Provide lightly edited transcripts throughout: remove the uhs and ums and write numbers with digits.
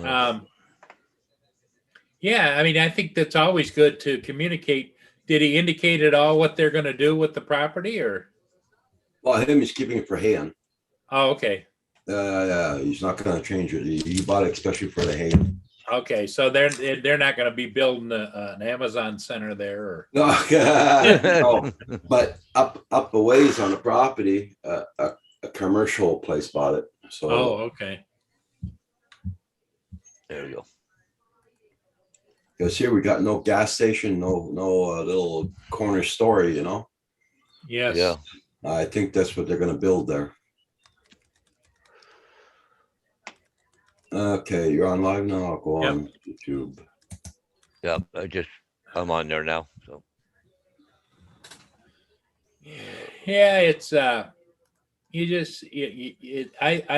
Um, yeah, I mean, I think that's always good to communicate. Did he indicate at all what they're going to do with the property, or? Well, him, he's keeping it for hand. Oh, okay. He's not going to change it. He bought it especially for the hand. Okay, so they're not going to be building an Amazon center there, or? No, no, but up a ways on the property, a commercial place bought it. So, Oh, okay. There you go. because here we got no gas station, no little corner store, you know. Yes. Yeah. I think that's what they're going to build there. Okay, you're on live now. I'll go Yep. on YouTube. Yeah. I'm on there now. So Yeah, it's I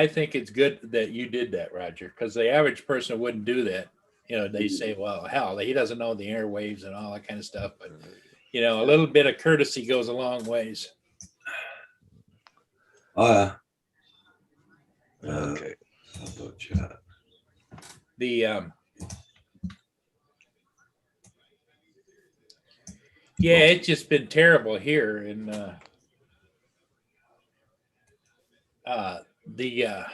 think it's good that you did that, Roger, because the average person wouldn't do that. You know, they say, well, hell, he doesn't know the airwaves and all that kind of stuff, but you know, a little bit of courtesy goes a long ways. okay. About chat. The yeah, it's just been terrible here in the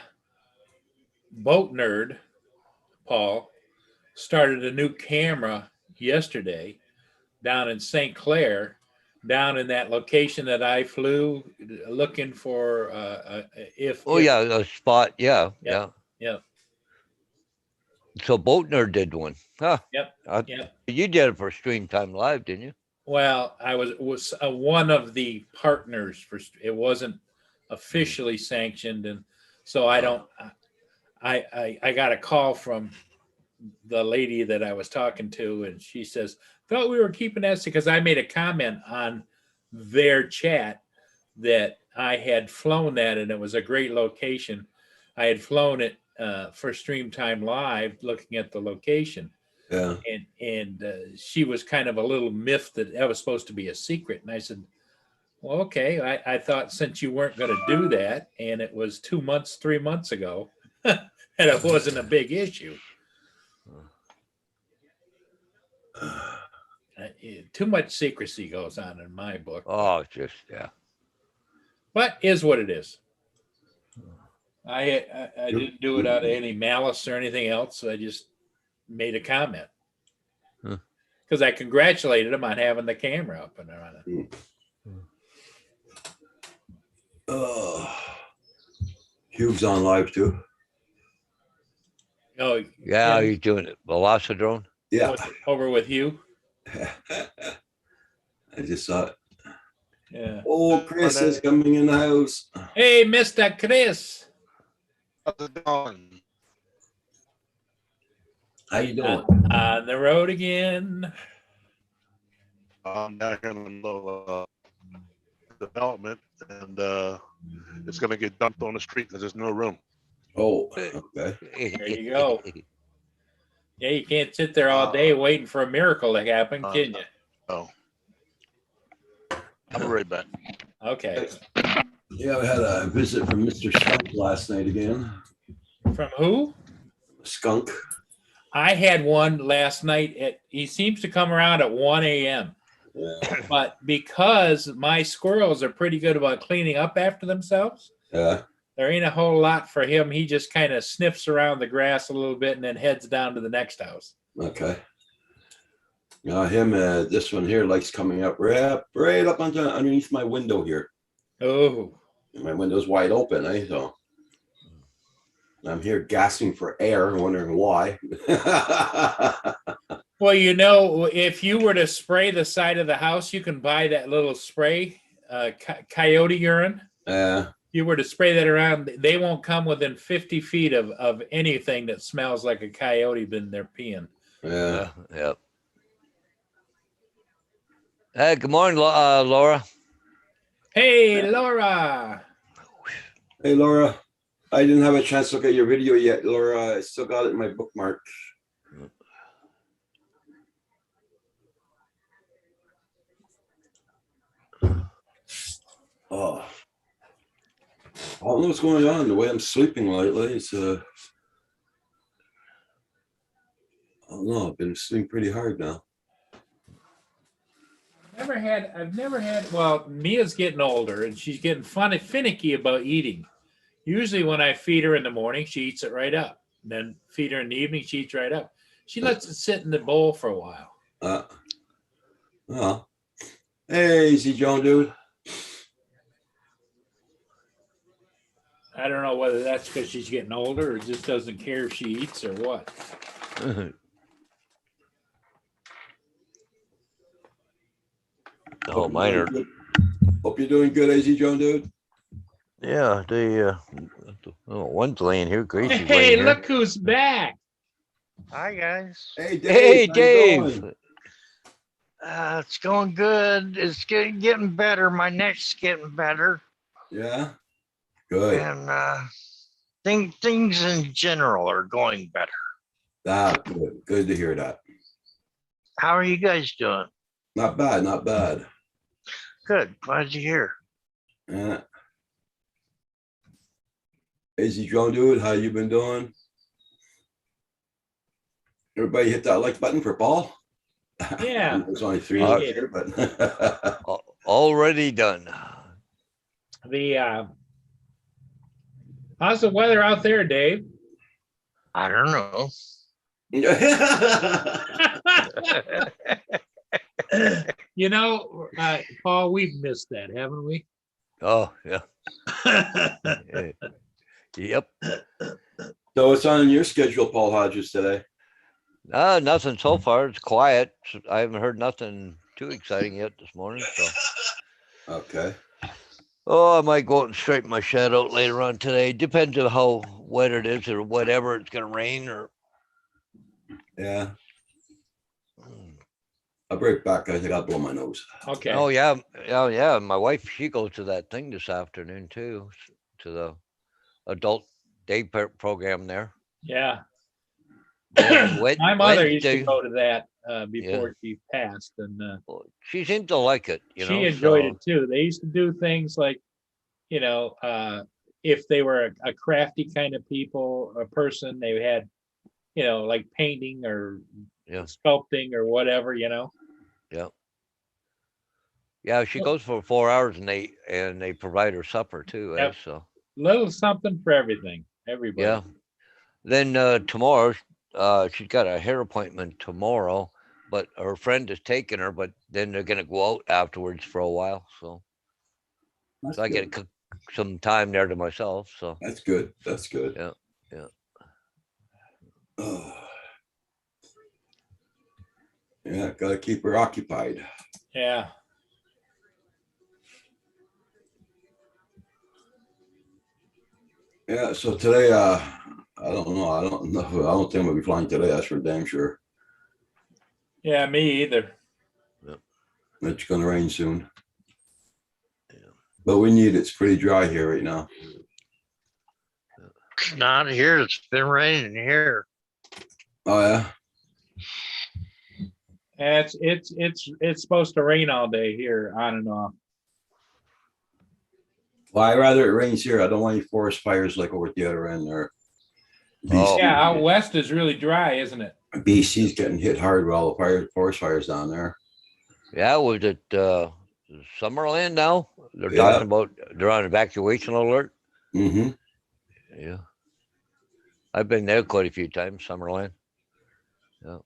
boat nerd Paul started a new camera yesterday down in St. Clair, down in that location that I flew, looking for if. Yeah, a spot. Yeah. Yep. So Boatner did one. Huh. Yep. You did it for Stream Time Live, didn't you? Well, I was one of the partners for. It wasn't officially sanctioned, and so I don't. I got a call from the lady that I was talking to, and she says, "Thought we were keeping that because I made a comment on their chat that I had flown that, and it was a great location. I had flown it for Stream Time Live, looking at the location." Yeah. And she was kind of a little miffed that was supposed to be a secret. And I said, well, okay. I thought since you weren't going to do that, and it was 3 months ago, and it wasn't a big issue. Too much secrecy goes on in my book. Oh, just But is what it is. I didn't do it out of any malice or anything else. So I just made a comment because I congratulated him on having the camera up and running. Hugh's on live too. Oh, yeah, he's doing it. Velocidrone. Yeah. Over with you. I just saw it. Yeah. Oh, Chris is coming in the house. Hey, Mr. Chris. How's it going? How you doing? On the road again. I'm down here in the middle of development, and it's going to get dumped on the street because there's no room. Oh, okay. There you go. Yeah, you can't sit there all day waiting for a miracle to happen, can you? Oh. I'll be right back. Okay. Yeah, we had a visit from Mr. Skunk last night again. From who? Skunk. I had one last night. He seems to come around at 1 a.m. Yeah. But because my squirrels are pretty good about cleaning up after themselves, Yeah. there ain't a whole lot for him. He just kind of sniffs around the grass a little bit and then heads down to the next house. Okay. This one here likes coming up right up underneath my window here. Oh. My window's wide open, so I'm here gasping for air, wondering why. Well, you know, if you were to spray the side of the house, you can buy that little spray, coyote urine. You were to spray that around, they won't come within 50 feet of anything that smells like a coyote been there peeing. Yeah. Yep. Hey, good morning, Laura. Hey, Laura. Hey, Laura. I didn't have a chance to look at your video yet, Laura. I still got it in my bookmark. Oh. I don't know what's going on. The way I'm sleeping lately, it's don't know. I've been sleeping pretty hard now. I've never had, well, Mia's getting older and she's getting finicky about eating. Usually when I feed her in the morning, she eats it right up. Then feed her in the evening, she eats right up. She lets it sit in the bowl for a while. Well, hey, Easy Joe, dude. I don't know whether that's because she's getting older or just doesn't care if she eats or what. Oh, mine are. Hope you're doing good, Easy Joe, dude. Yeah, they. Oh, one's laying here. Gracie's Hey, laying here. look who's back. Hi guys. Hey, Dave. Hey, how you Dave. doing? It's going good. It's getting better. My neck's getting better, Yeah, good. and things in general are going better. Good. Good to hear that. How are you guys doing? Not bad, not bad. Good. Glad to hear. Yeah. Easy Joe, dude, how you been doing? Everybody hit that like button for Paul? Yeah. There's only 3 Uh, of us here, but Already done. How's the weather out there, Dave? I don't know. You know, Paul, we've missed that, haven't we? Oh, yeah. Yep. So what's on your schedule, Paul Hodges, today? Nothing so far. It's quiet. I haven't heard nothing too exciting yet this morning. So, Okay. oh, I might go out and straighten my shed out later on today. Depends on how wet it is or whatever. It's gonna rain or. Yeah. I'll be right back, guys. I gotta blow my nose. Okay. Oh yeah, yeah. My wife, she goes to that thing this afternoon too, to the adult day program there. Yeah. And My mother used to Wednesday- go to that before she passed, and She seemed to like it. You she know, enjoyed so- it too. They used to do things like, if they were a crafty kind of people, a person, they had, like painting or Yeah. sculpting or whatever, Yeah, she goes for 4 hours and they provide her supper too. Yep. So little something for everything, everybody. yeah. Then tomorrow, she's got a hair appointment tomorrow, but her friend is taking her. But then they're gonna go out afterwards for a while. So That's I good. get some time there to myself. So That's good. That's good. Yeah, yeah. Oh. Yeah, gotta keep her occupied. Yeah. Yeah, so today, I don't know. I don't think I'm gonna be flying today. That's for damn sure. Yeah, me either. It's gonna rain soon. Yeah. But we need it. It's pretty dry here right now. It's not here. It's been raining here. Oh yeah. And it's supposed to rain all day here, on and off. Well, I rather it rains here. I don't want any forest fires like over at the other end there. Oh. Yeah, out west is really dry, isn't it? BC's getting hit hard with all the forest fires down there. Yeah, was it Summerland now? They're Yeah. talking about they're on evacuation alert. Mm-hmm. Yeah. I've been there quite a few times, Summerland. Yeah.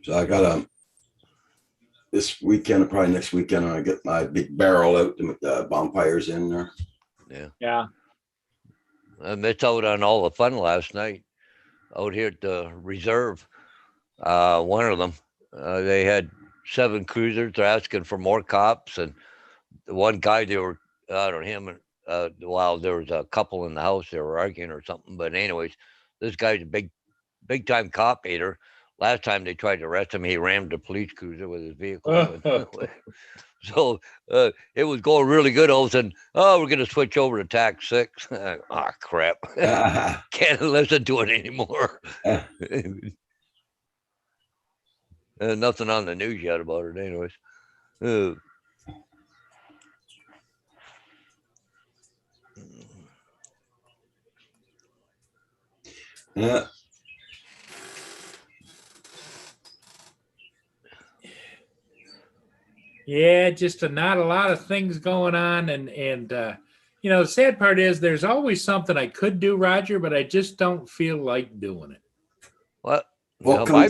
So I got this weekend, probably next weekend, I get my big barrel out to make the bonfires in there. Yeah. I missed out on all the fun last night out here at the reserve. One of them, they had 7 cruisers. They're asking for more cops, and the one guy they were, I don't know him. While there was a couple in the house, they were arguing or something. But anyways, this guy's a big time cop hater. Last time they tried to arrest him, he rammed a police cruiser with his vehicle. So it was going really good. All of a sudden, we're going to switch over to tax 6. Crap. Can't listen to it anymore. Nothing on the news yet about it anyways. Yeah. Yeah, just not a lot of things going on, and you know, the sad part is there's always something I could do, Roger, but I just don't feel like doing it. What? Welcome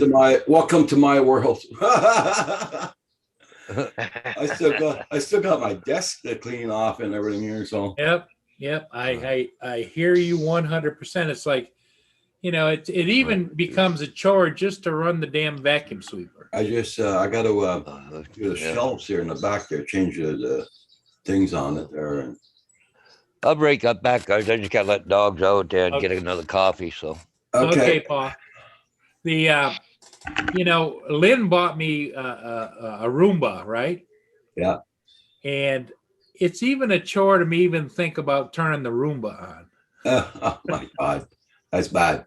to my world. I still got my desk to clean off and everything here. So Yep. I hear you 100%. It's like, you know, it even becomes a chore just to run the damn vacuum sweeper. I just I got to do the shelves here in the back there, change the things on it there, and I'll break up back, guys. I just got to let dogs out there and Okay. get another coffee. So Okay, Paul. The you know, Lynn bought me a Roomba, right? Yeah. And it's even a chore to me even think about turning the Roomba on. Oh my God, that's bad.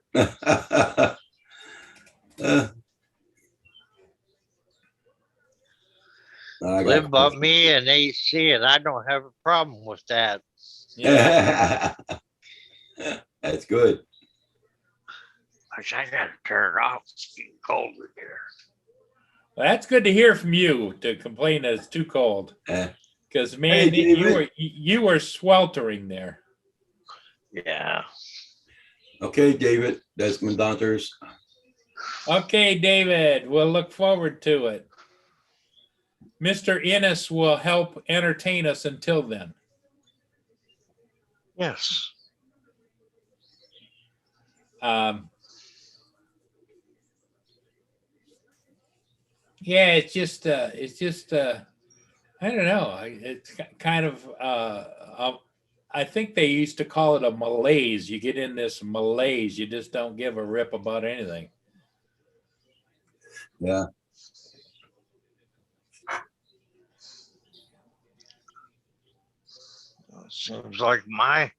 Live bought me an AC, and I don't have a problem with that. Yeah. That's good. I gotta turn it off. It's getting cold in here. Well, that's good to hear from you to complain that it's too cold. Because man, Hey, you were sweltering there. Yeah. Okay, David, Desmond Daunters. Okay, David, we'll look forward to it. Mr. Innes will help entertain us until then. Yes. Yeah, it's just I don't know. It's kind of I think they used to call it a malaise. You get in this malaise, you just don't give a rip about anything. Yeah. Seems like my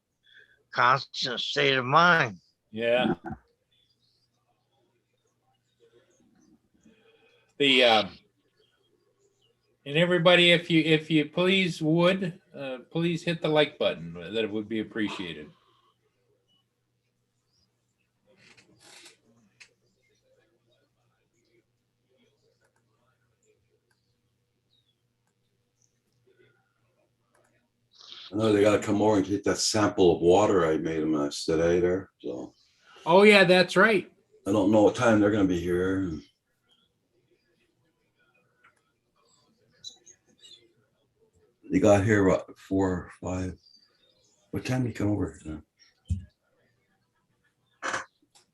constant state of mind. Yeah. The and everybody, if you please would please hit the like button. That would be appreciated. I know they got to come over and get that sample of water I made them today there. So. Oh yeah, that's right. I don't know what time they're going to be here. You got here what 4 or 5? What time you come over?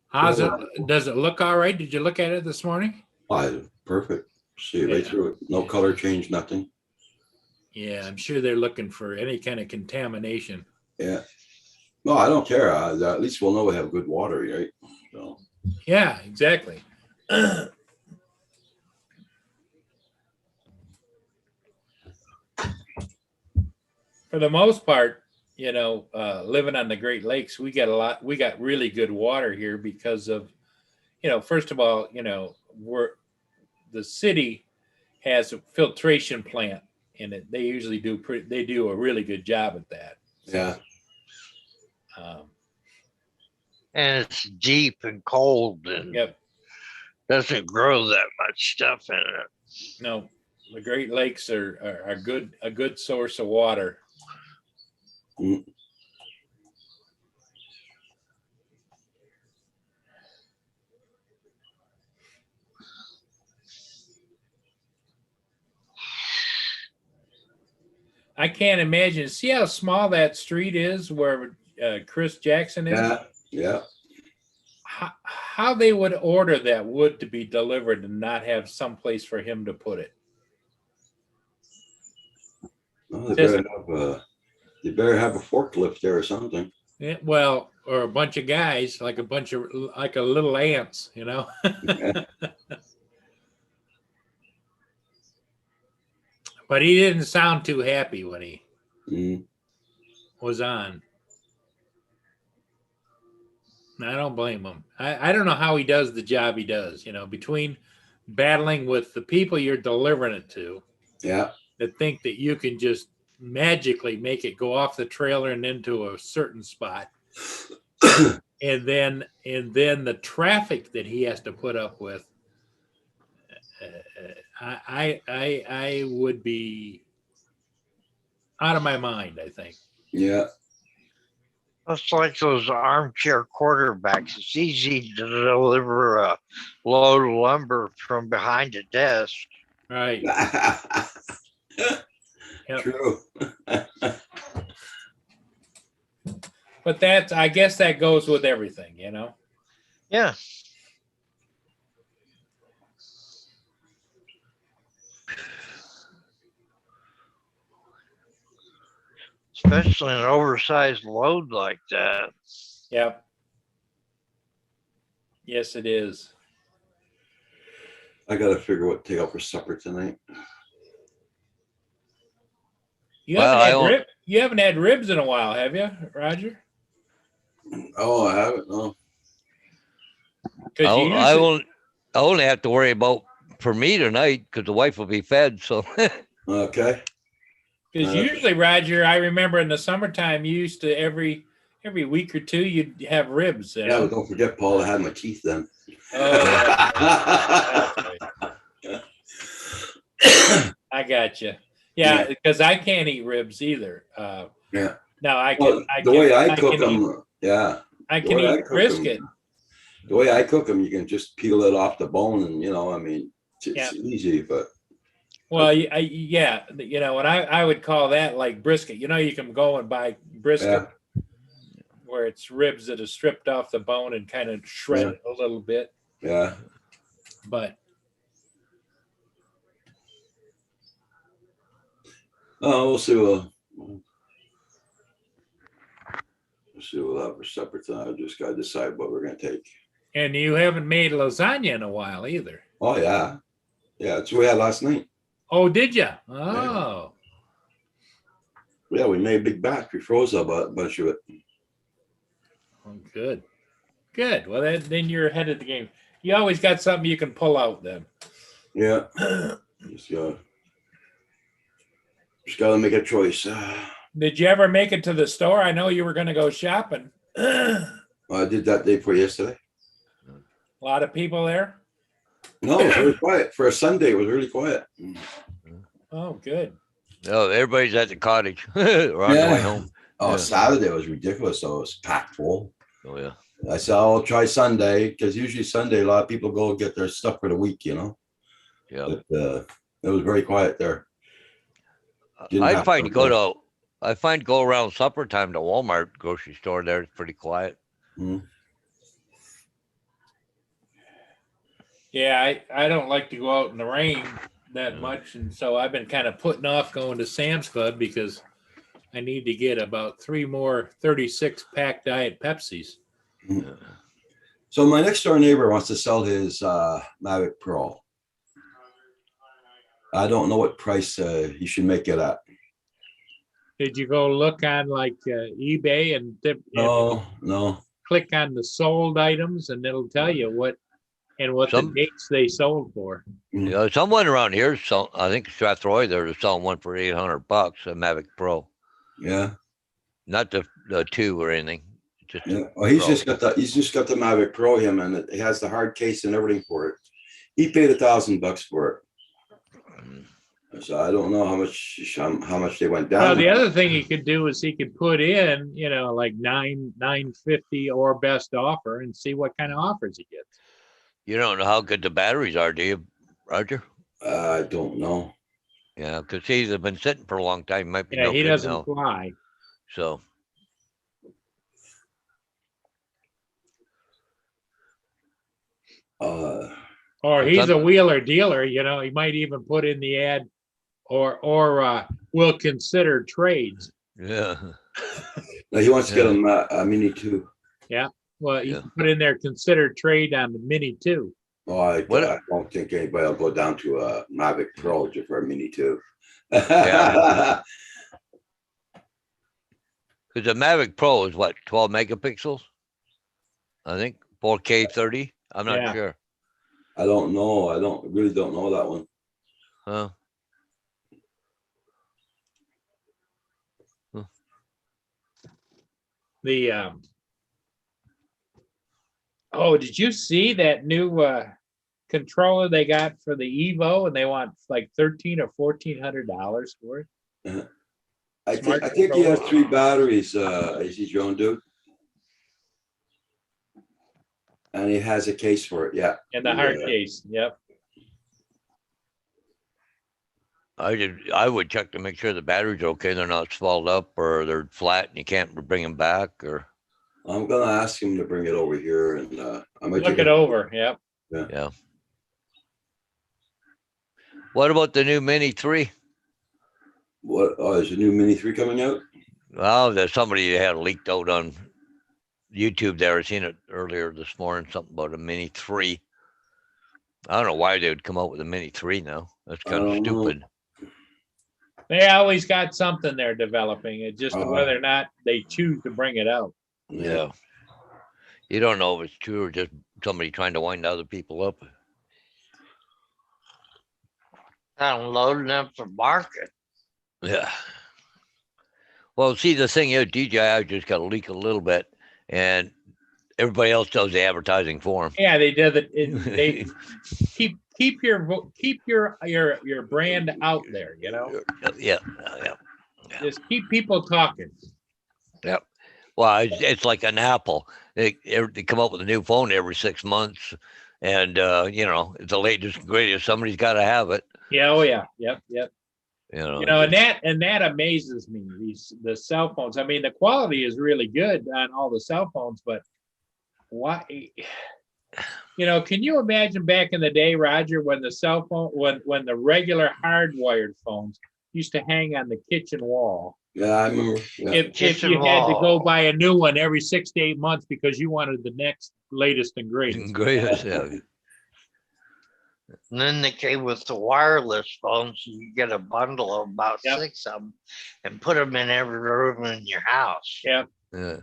How's it? Does it look all right? Did you look at it this morning? Perfect. See right through it. No color change, nothing. Yeah, I'm sure they're looking for any kind of contamination. Yeah. No, I don't care. At least we'll know we have good water, right? So. Yeah, exactly. For the most part, you know, living on the Great Lakes, we got really good water here because of, you know, first of all, you know, the city has a filtration plant in it. They usually do a really good job at that. Yeah. And it's deep and cold and doesn't grow that much stuff in it. No, the Great Lakes are a good source of water. Mm. I can't imagine. See how small that street is where Chris Jackson is? Yeah. Yeah. How they would order that wood to be delivered and not have some place for him to put it. Well, they better have a forklift there or something. Yeah, well, or a bunch of guys, like a little ants, you know. Yeah. But he didn't sound too happy when he was on. I don't blame him. I don't know how he does the job he does, you know, between battling with the people you're delivering it to. Yeah. That think that you can just magically make it go off the trailer and into a certain spot. and then the traffic that he has to put up with. I would be out of my mind, I think. Yeah. It's like those armchair quarterbacks. It's easy to deliver a load of lumber from behind a desk. Right. Yep. True. But I guess that goes with everything, you know? Yeah. Especially an oversized load like that. Yep. Yes, it is. I gotta figure what to take out for supper tonight. You haven't had ribs in a while, have you, Roger? Oh, I haven't. No. I only have to worry about for me tonight because the wife will be fed. So Okay. Because usually, Roger, I remember in the summertime, you used to every week or two you'd have ribs. You Yeah, know? but don't forget, Paul, I had my teeth then. Oh, I got you. Yeah, because I can't eat ribs either. Yeah. No, I Well, can. the way I cook them, yeah. I can eat brisket. The way I cook them, you can just peel it off the bone, and I mean, it's easy, but. Well, yeah, you know, and I would call that like brisket. You know, you can go and buy brisket where it's ribs that are stripped off the bone and kind of shredded a little bit. Yeah. But we'll see. We'll see what we'll have for supper tonight. I just got to decide what we're going to take. And you haven't made lasagna in a while either. Oh, yeah. Yeah, that's what we had last night. Oh, did you? Oh. Yeah, we made a big batch. We froze a bunch of it. Oh, good. Good. Well, then you're ahead of the game. You always got something you can pull out then. Yeah. Just got to make a choice. Did you ever make it to the store? I know you were going to go shopping. I did that day for yesterday. A lot of people there? No, it was really quiet. For a Sunday, it was really quiet. Oh, good. No, everybody's at the cottage or on the way home. Oh, Saturday was ridiculous. So it was packed full. Oh, yeah. I said, I'll try Sunday because usually Sunday, a lot of people go get their stuff for the week, Yeah. But, it was very quiet there. I find go around supper time to Walmart grocery store there. It's pretty quiet. Mm-hmm. Yeah, I don't like to go out in the rain that much. And so I've been kind of putting off going to Sam's Club because I need to get about 3 more 36-pack Diet Pepsis. Mm-hmm. So my next door neighbor wants to sell his Mavic Pro. I don't know what price he should make it at. Did you go look on like eBay and No. Click on the sold items and it'll tell you what the dates they sold for. Yeah, someone around here, I think Strathroy, they're selling one for $800, a Mavic Pro. Yeah. Not the 2 or anything. Just Well, he's just got the Mavic Pro, and it has the hard case and everything for it. He paid $1,000 for it. So I don't know how much they went down. Well, the other thing he could do is he could put in, like $950 or best offer and see what kind of offers he gets. You don't know how good the batteries are, do you, Roger? I don't know. Yeah, because he's been sitting for a long time. Might be he doesn't fly. So. Or he's a wheeler dealer, he might even put in the ad or will consider trades. Yeah. No, he wants to get a Mini 2. Yeah. Well, you can put in there, consider trade on the Mini 2. Oh, I don't think anybody will go down to a Mavic Pro just for a Mini 2. Yeah. Because the Mavic Pro is what, 12 megapixels? I think 4K 30. I'm not sure. I don't know. I really don't know that one. Huh. The Oh, did you see that new controller they got for the Evo, and they want like $1,300 or $1,400 for it? Smart I think he has controller. 3 batteries, AC Joan dude. And he has a case for it, yeah. And the hard Yeah. case. Yep. I would check to make sure the batteries are okay. They're not swelled up or they're flat and you can't bring them back or, I'm gonna ask him to bring it over here and I might Look take it over. Yep. yeah. What about the new Mini 3? What, oh, is a new Mini 3 coming out? Well, there's somebody that had leaked out on YouTube there. I seen it earlier this morning, something about a Mini 3. I don't know why they would come out with a Mini 3 now. That's I kind of don't know. stupid. They always got something they're developing. It's just Uh-huh. whether or not they choose to bring it out. Yeah. You don't know if it's true or just somebody trying to wind other people up. Downloading them for market. Yeah. Well, see, the thing is, DJI just got to leak a little bit, and everybody else does the advertising for them. Yeah, they did it. They keep your brand out there. You know, Yeah. just keep people talking. Well, it's like an Apple. They come up with a new phone every 6 months, and it's the latest and greatest. Somebody's got to have it. Yeah. Oh yeah. Yep. You You know, and that amazes me. The cell phones. I mean, the quality is really good on all the cell phones, but why? You know, can you imagine back in the day, Roger, when the cell phone, when the regular hardwired phones used to hang on the kitchen wall? Yeah, I remember. Yeah. If Kitchen you had to go wall. buy a new one every 6 to 8 months because you wanted the next latest and greatest. greatest. Yeah. And then they came with the wireless phones. You get a bundle of about Yep. 6 of them and put them in every room in your house. Yeah. Yeah.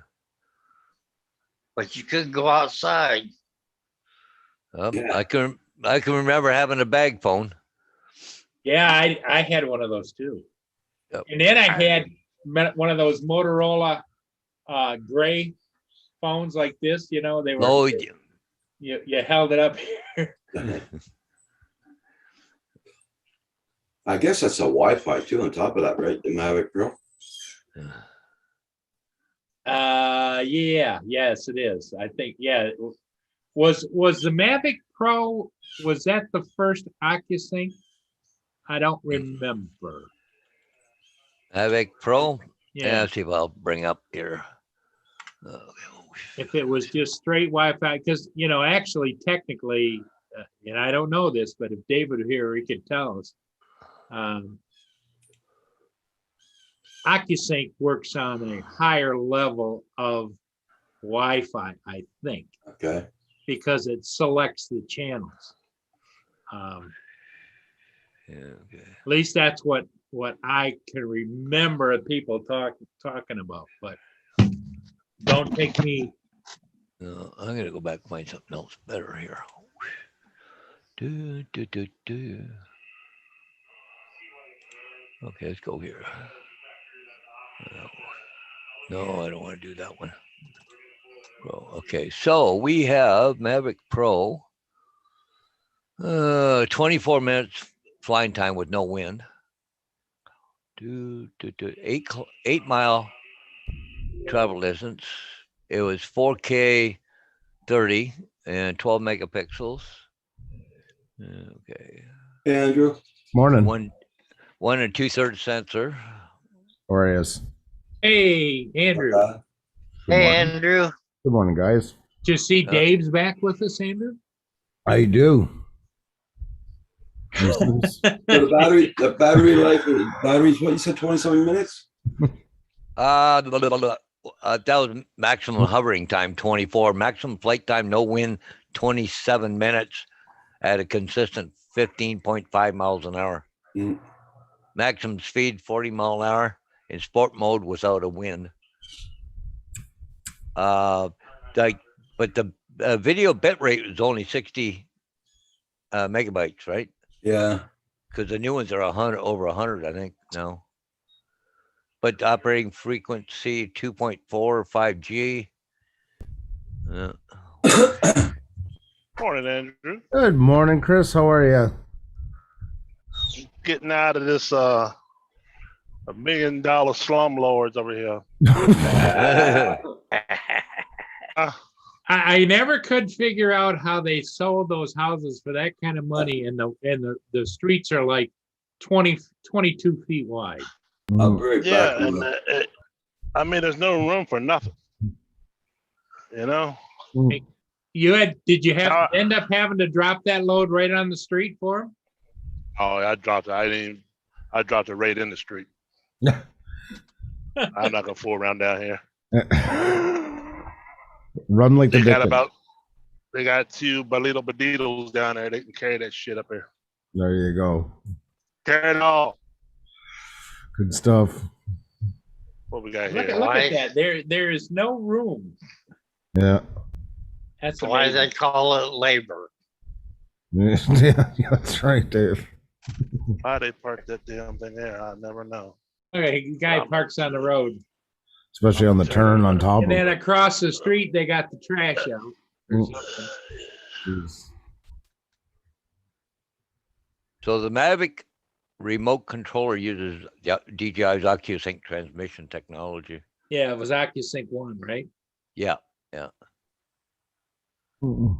But you couldn't go outside. Yeah. I can remember having a bag phone. Yeah, I had one of those too. Yep. And then I had one of those Motorola gray phones like this, you know, they were Oh, you held it up here. I guess that's a Wi-Fi too on top of that, right? The Mavic Pro. Yes, it is. I think, yeah. Was the Mavic Pro, was that the first OcuSync? I don't remember. Mavic Pro. Yeah. Yeah, Let's see if I'll bring up here. if it was just straight Wi-Fi, because, you know, actually, technically, and I don't know this, but if David were here, he could tell us. OcuSync works on a higher level of Wi-Fi, I think, Okay. because it selects the channels. Yeah, okay. At least that's what I can remember people talking about. But don't take me. No, I'm gonna go back and find something else better here. Okay, let's go here. No, I don't want to do that one. Pro. Okay, so we have Mavic Pro. 24 minutes flying time with no wind. 8 mile travel distance. It was 4K 30 and 12 megapixels. Okay. Hey, Andrew. Morning. 1 2/3 sensor. Arias. Hey, Andrew, Uh, Good Hey, morning. Andrew. Good morning, guys. did you see Dave's back with us, Andrew? I do. so the battery life, battery's what you said, 20-something minutes? That was maximum hovering time 24, maximum flight time, no wind 27 minutes at a consistent 15.5 miles an hour. Mm. Maximum speed 40 mile an hour in sport mode without a wind. But the video bit rate was only 60 megabytes, right? Yeah. Because the new ones are over 100, I think now. But operating frequency 2.4 5G. Morning, Andrew. Good morning, Chris. How are you? Getting out of this $1 million slumlords over here. I never could figure out how they sold those houses for that kind of money, and the streets are like 22 feet wide. I'll be right Yeah, back. and I mean, there's no room for nothing. You know? Did you end up having to drop that load right on the street for them? Oh, I dropped it. I dropped it right in the street. I'm not gonna fool around down here. Run like the Dickens. They got 2 Balito Baditos down there. They can carry that shit up here. There you go. Carry it all. Good stuff. What we got Look here? at that. There is no room. Yeah. That's Why amazing. they call it labor. Yeah, that's right, Dave. Why they parked that damn thing there? I never know. Okay, the guy parks on the road, Especially on the turn on top and of then it. across the street they got the trash out. or Mm. something. Jeez. So the Mavic remote controller uses DJI's OcuSync transmission technology. Yeah, it was OcuSync 1, right? Yeah, Mm-mm.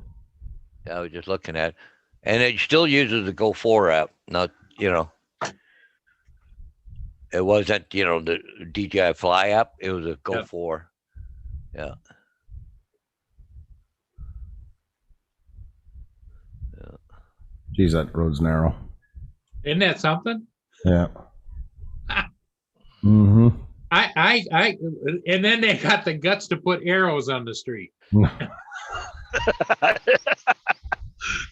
I was just looking at, and it still uses the Go 4 app. Not, it wasn't, the DJI Fly app. It was a Go Yep. 4. Yeah. Geez, that road's narrow. Isn't that something? Yeah. Mm-hmm. And then they got the guts to put arrows on the street.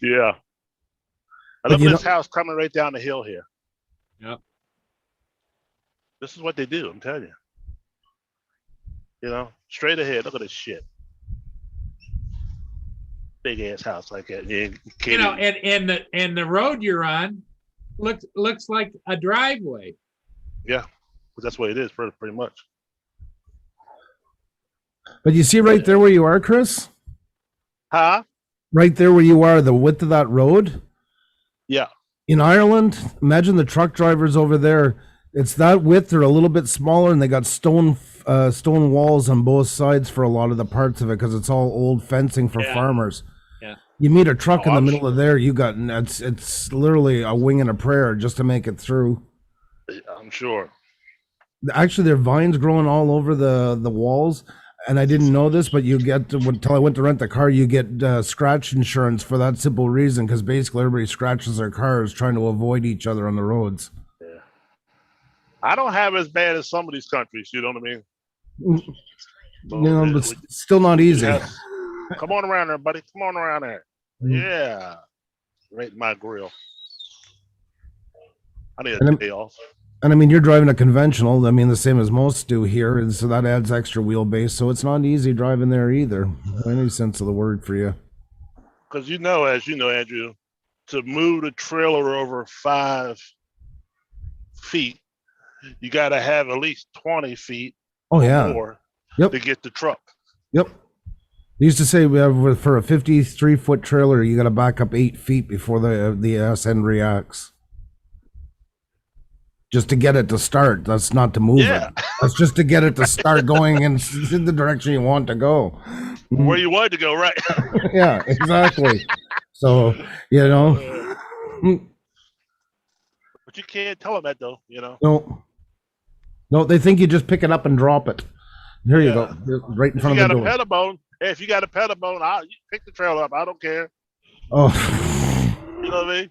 Yeah. I But look you at this house coming right down the hill here. Yep. This is what they do, I'm telling you. Straight ahead. Look at this shit. Big ass house like that. You can't even- And the road you're on looks like a driveway. yeah, but that's what it is, pretty much. But you see right there where you are, Chris? Huh? Right there where you are, the width of that road? Yeah. In Ireland, imagine the truck drivers over there. It's that width or a little bit smaller, and they got stone walls on both sides for a lot of the parts of it because it's all old fencing for Yeah. farmers. Yeah. You meet a truck Oh, in the I'm middle of there, it's literally a wing and a prayer just to make it through. I'm sure. Actually, there are vines growing all over the walls, and I didn't know this, but you get until I went to rent the car, you get scratch insurance for that simple reason because basically everybody scratches their cars trying to avoid each other on the roads. I don't have as bad as some of these countries, you know what I mean? But still not easy. Yeah. Come on around there, buddy. Come on around there. Yeah. Right in my grill. I need And a I'm- day off. And I mean, you're driving a conventional, I mean, the same as most do here, and so that adds extra wheelbase, so it's not easy driving there either, in any sense of the word for you. Because as you know, Andrew, to move the trailer over 5 feet, you got to have at least 20 feet Oh, yeah. more Yep. to get the truck. Yep. They used to say we have for a 53-foot trailer, you got to back up 8 feet before the ass end reacts. Just to get it to start. That's not to move Yeah. it. That's just to get it to start going in the direction you want to go. Where you wanted to go, right? Yeah, exactly. So, But you can't tell them that, though, no, they think you just pick it up and drop it. Here you Yeah. go, right in If front you of got the a door. pedal bone, if you got a pedal bone, you pick the trailer up. I don't care. Oh. You know what I mean?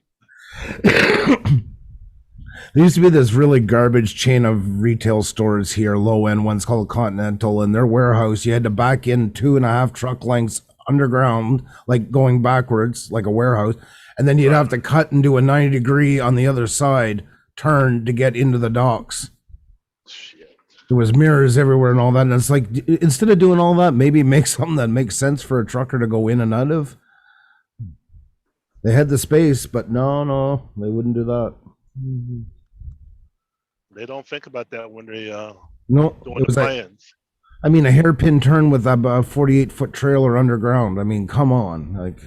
There used to be this really garbage chain of retail stores here, low end ones called Continental. In their warehouse, you had to back in 2.5 truck lengths underground, like going backwards, like a warehouse. And then you'd have to cut and do a 90-degree on the other side turn to get into the docks. Shit. There was mirrors everywhere and all that. And it's like, instead of doing all that, maybe make something that makes sense for a trucker to go in and out of. They had the space, but no, they wouldn't do that. They don't think about that when they No, doing it was the that. plans. I mean, a hairpin turn with a 48-foot trailer underground. I mean, come on. Like,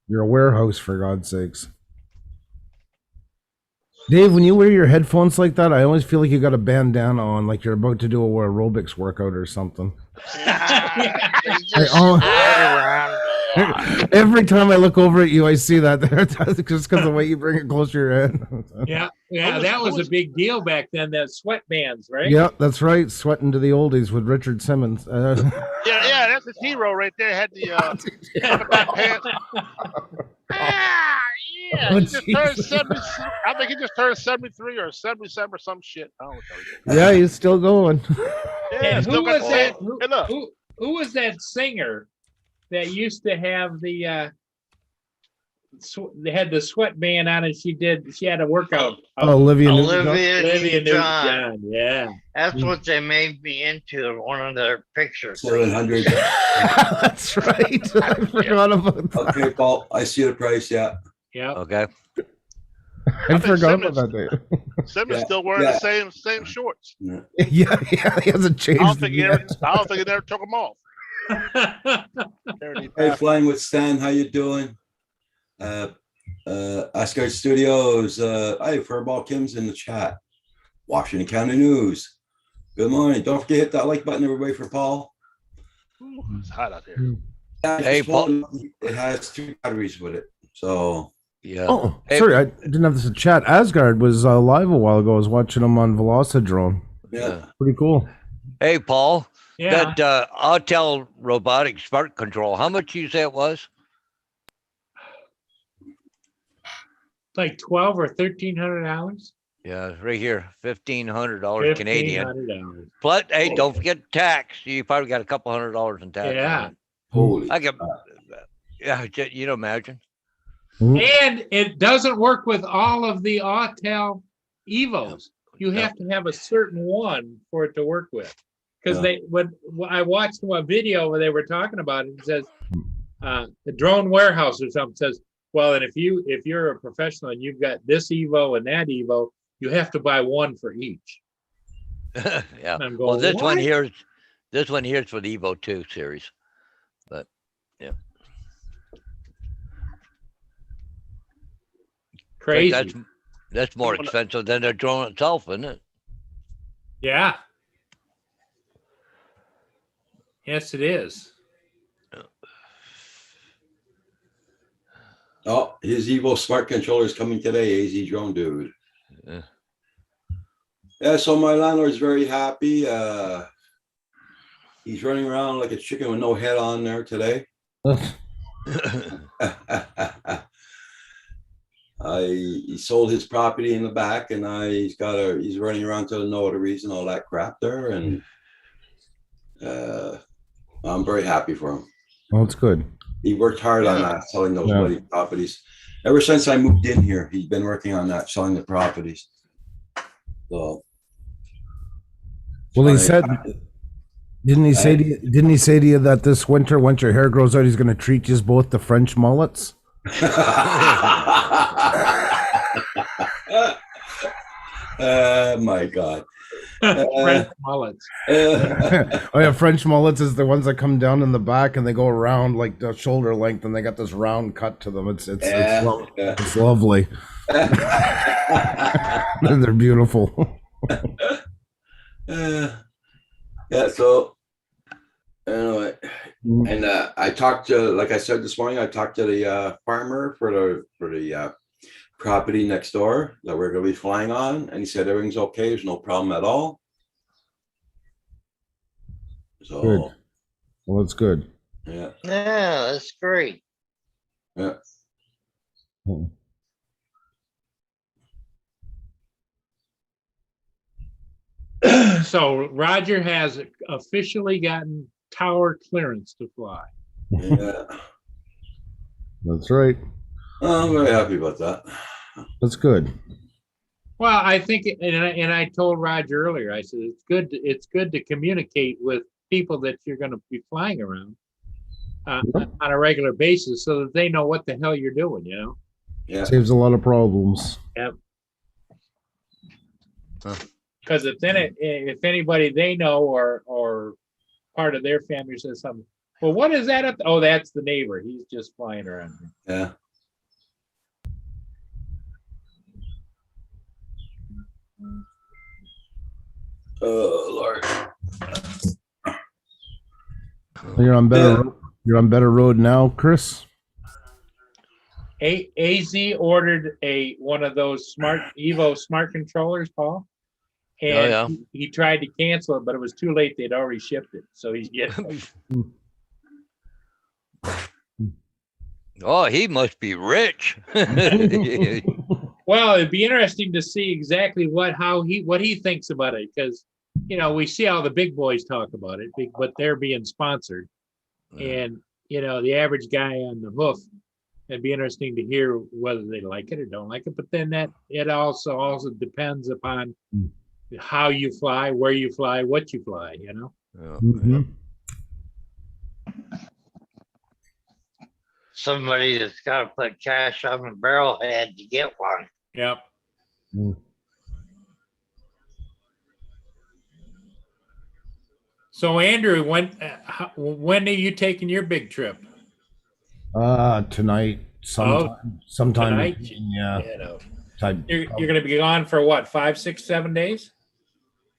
you're a warehouse, for God's sakes. Dave, when you wear your headphones like that, I always feel like you got a bandana on, like you're about to do a aerobics workout or something. They just oh. slide around. Every time I look over at you, I see that there, just because of the way you bring it close to your head. Yeah, that was a big deal back then. That sweatbands, right? Yeah, that's right. Sweating to the oldies with Richard Simmons. Yeah, that's his hero right there. Had the back pants. Yeah. Oh, He just turned Jesus. 70. I think he just turned 73 or 77 or some shit. I don't know. Yeah, he's still going. Yeah, And still who got was the that? same- Hey, look. Who was that singer that used to have the? They had the sweatband on, and she had a workout. Olivia Newton-John. Olivia Newton-John. Newton-John. Yeah. That's what they made me into in one of their pictures. 700. That's right. I forgot about that. Okay, Paul, I see the price, yeah. Yeah. Okay. I think forgot Simmons- about that. Simmons Yeah, still wearing yeah. the same shorts. Yeah. Yeah, he hasn't I changed. don't think he yet. never took them off. Hey, Flying with Stan, how you doing? Asgard Studios, hi, Furball Kim's in the chat. Washington County News. Good morning. Don't forget to hit that like button, everybody, for Paul. Ooh, it's hot out here. Hey, Paul. It has 2 batteries with it. So, Yeah. Oh, Hey- sorry, I didn't have this in chat. Asgard was live a while ago. I was watching him on Velocidrone. yeah. Pretty cool. Hey, Paul. Yeah. That Autel robotic smart control. How much you say it was? Like $1,200 or $1,300. Yeah, right here, $1,500 Canadian. $1,500. Plus, hey, don't forget tax. You probably got a couple $100 in tax. on Yeah. it. Holy. I can, yeah, you know, imagine. And it doesn't work with all of the Autel Evos. You have to have a certain one for it to work with. Because when I watched a video where they were talking about it, it says the drone warehouse or something says, well, and if you're a professional and you've got this Evo and that Evo, you have to buy one for each. Yeah. And I'm Well, going, this one "What?" here is for the Evo 2 series. But yeah. I think Crazy. That's more expensive than the drone itself, isn't it? Yeah. Yes, it is. Oh, his Evo smart controller is coming today, AZ Drone Dude. Yeah. Yeah, so my landlord's very happy. He's running around like a chicken with no head on there today. He sold his property in the back, and he's running around to no other reason, all that crap there, and I'm very happy for him. Well, it's good. He worked hard on that, selling those Yeah. bloody properties. Ever since I moved in here, he's been working on that, selling the properties. So. Well, he I- said, didn't he say to you that this winter, once your hair grows out, he's going to treat you both to French mullets? My God. French mullets. Oh yeah, French mullets is the ones that come down in the back and they go around like the shoulder length, and they got this round cut to them. It's lovely. They're beautiful. Yeah, so anyway, and I talked to, like I said this morning, I talked to the farmer for the property next door that we're going to be flying on, and he said everything's okay. There's no problem at all. So Good. Well, that's good. yeah, Yeah, that's great. yeah. So Roger has officially gotten tower clearance to fly. Yeah. That's right. I'm very happy about that. That's good. Well, I think, and I told Roger earlier, I said, it's good to communicate with people that you're going to be flying around on a regular basis so that they know what the hell you're doing, you know? Yeah. Saves a lot of problems. Yep. Because if anybody they know or part of their family says something, well, what is that? Oh, that's the neighbor. He's just flying around. Yeah. Oh, Lord. You're on better road now, Chris. AZ ordered one of those Evo smart controllers, Paul. And Oh, yeah. he tried to cancel it, but it was too late. They'd already shipped it. So he's getting Oh, he must be rich. Well, it'd be interesting to see exactly what he thinks about it, because we see how the big boys talk about it, but they're being sponsored, and the average guy on the hoof. It'd be interesting to hear whether they like it or don't like it. But then that it also depends upon how you fly, where you fly, what you fly. Yeah, Mhm. Somebody that's got to put cash on the barrelhead to get one. Yep. Mm. So Andrew, when are you taking your big trip? Tonight, sometime. Tonight? Yeah. Type. You're going to be gone for what, 5, 6, 7 days?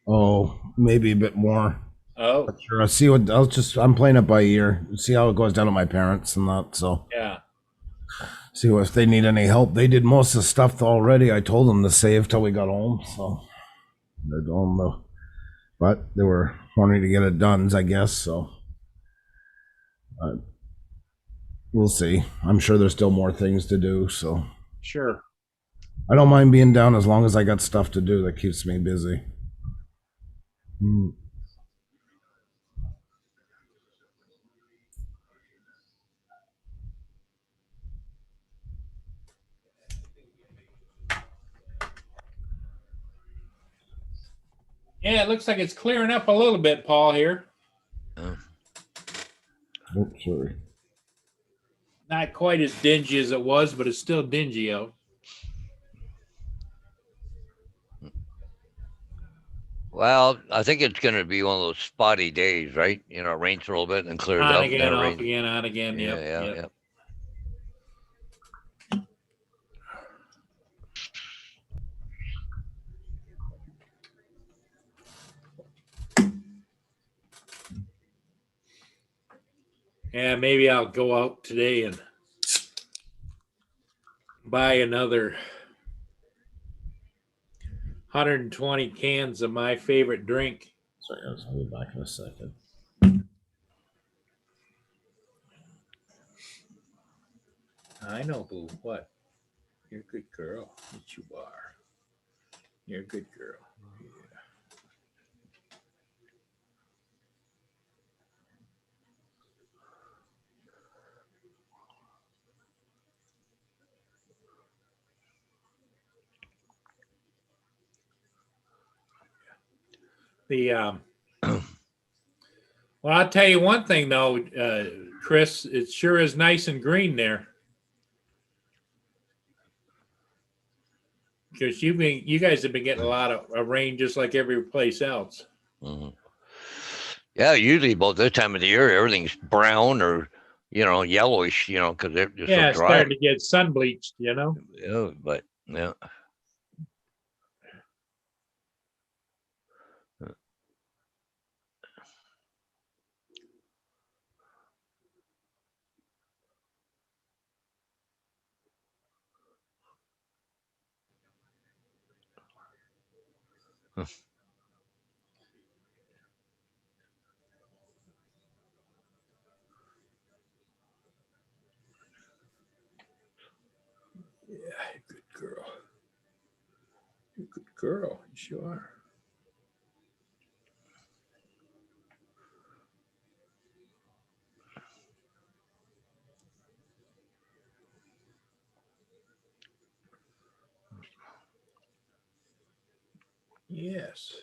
Oh, maybe a bit more. Oh, But sure. I'm playing it by ear. See how it goes down to my parents and that. So yeah. see if they need any help. They did most of the stuff already. I told them to save till we got home. So they're doing but they were wanting to get it done, I guess. So we'll see. I'm sure there's still more things to do. So Sure. I don't mind being down as long as I got stuff to do that keeps me busy. Mm. Yeah, it looks like it's clearing up a little bit, Paul, here. Oh, sorry. Not quite as dingy as it was, but it's still dingy out. Well, I think it's going to be one of those spotty days, right? It rains for a little bit and then clears On up. again, and then it off rains. again, on again. Yeah, Yep. yeah. Yeah, maybe I'll go out today and buy another 120 cans of my favorite drink. Sorry, I'll be back in a second. I know, Boo. What? You're a good girl. Yes, you are. You're a good girl. Well, I'll tell you one thing though, Chris. It sure is nice and green there. Because you guys have been getting a lot of rain just like every place else. hmm Yeah, usually about this time of the year, everything's brown or yellowish, because they're just Yeah, so it's dry. starting to get sun bleached. Yeah, but yeah. Yeah, good girl. You're a good girl. You sure are. Yes.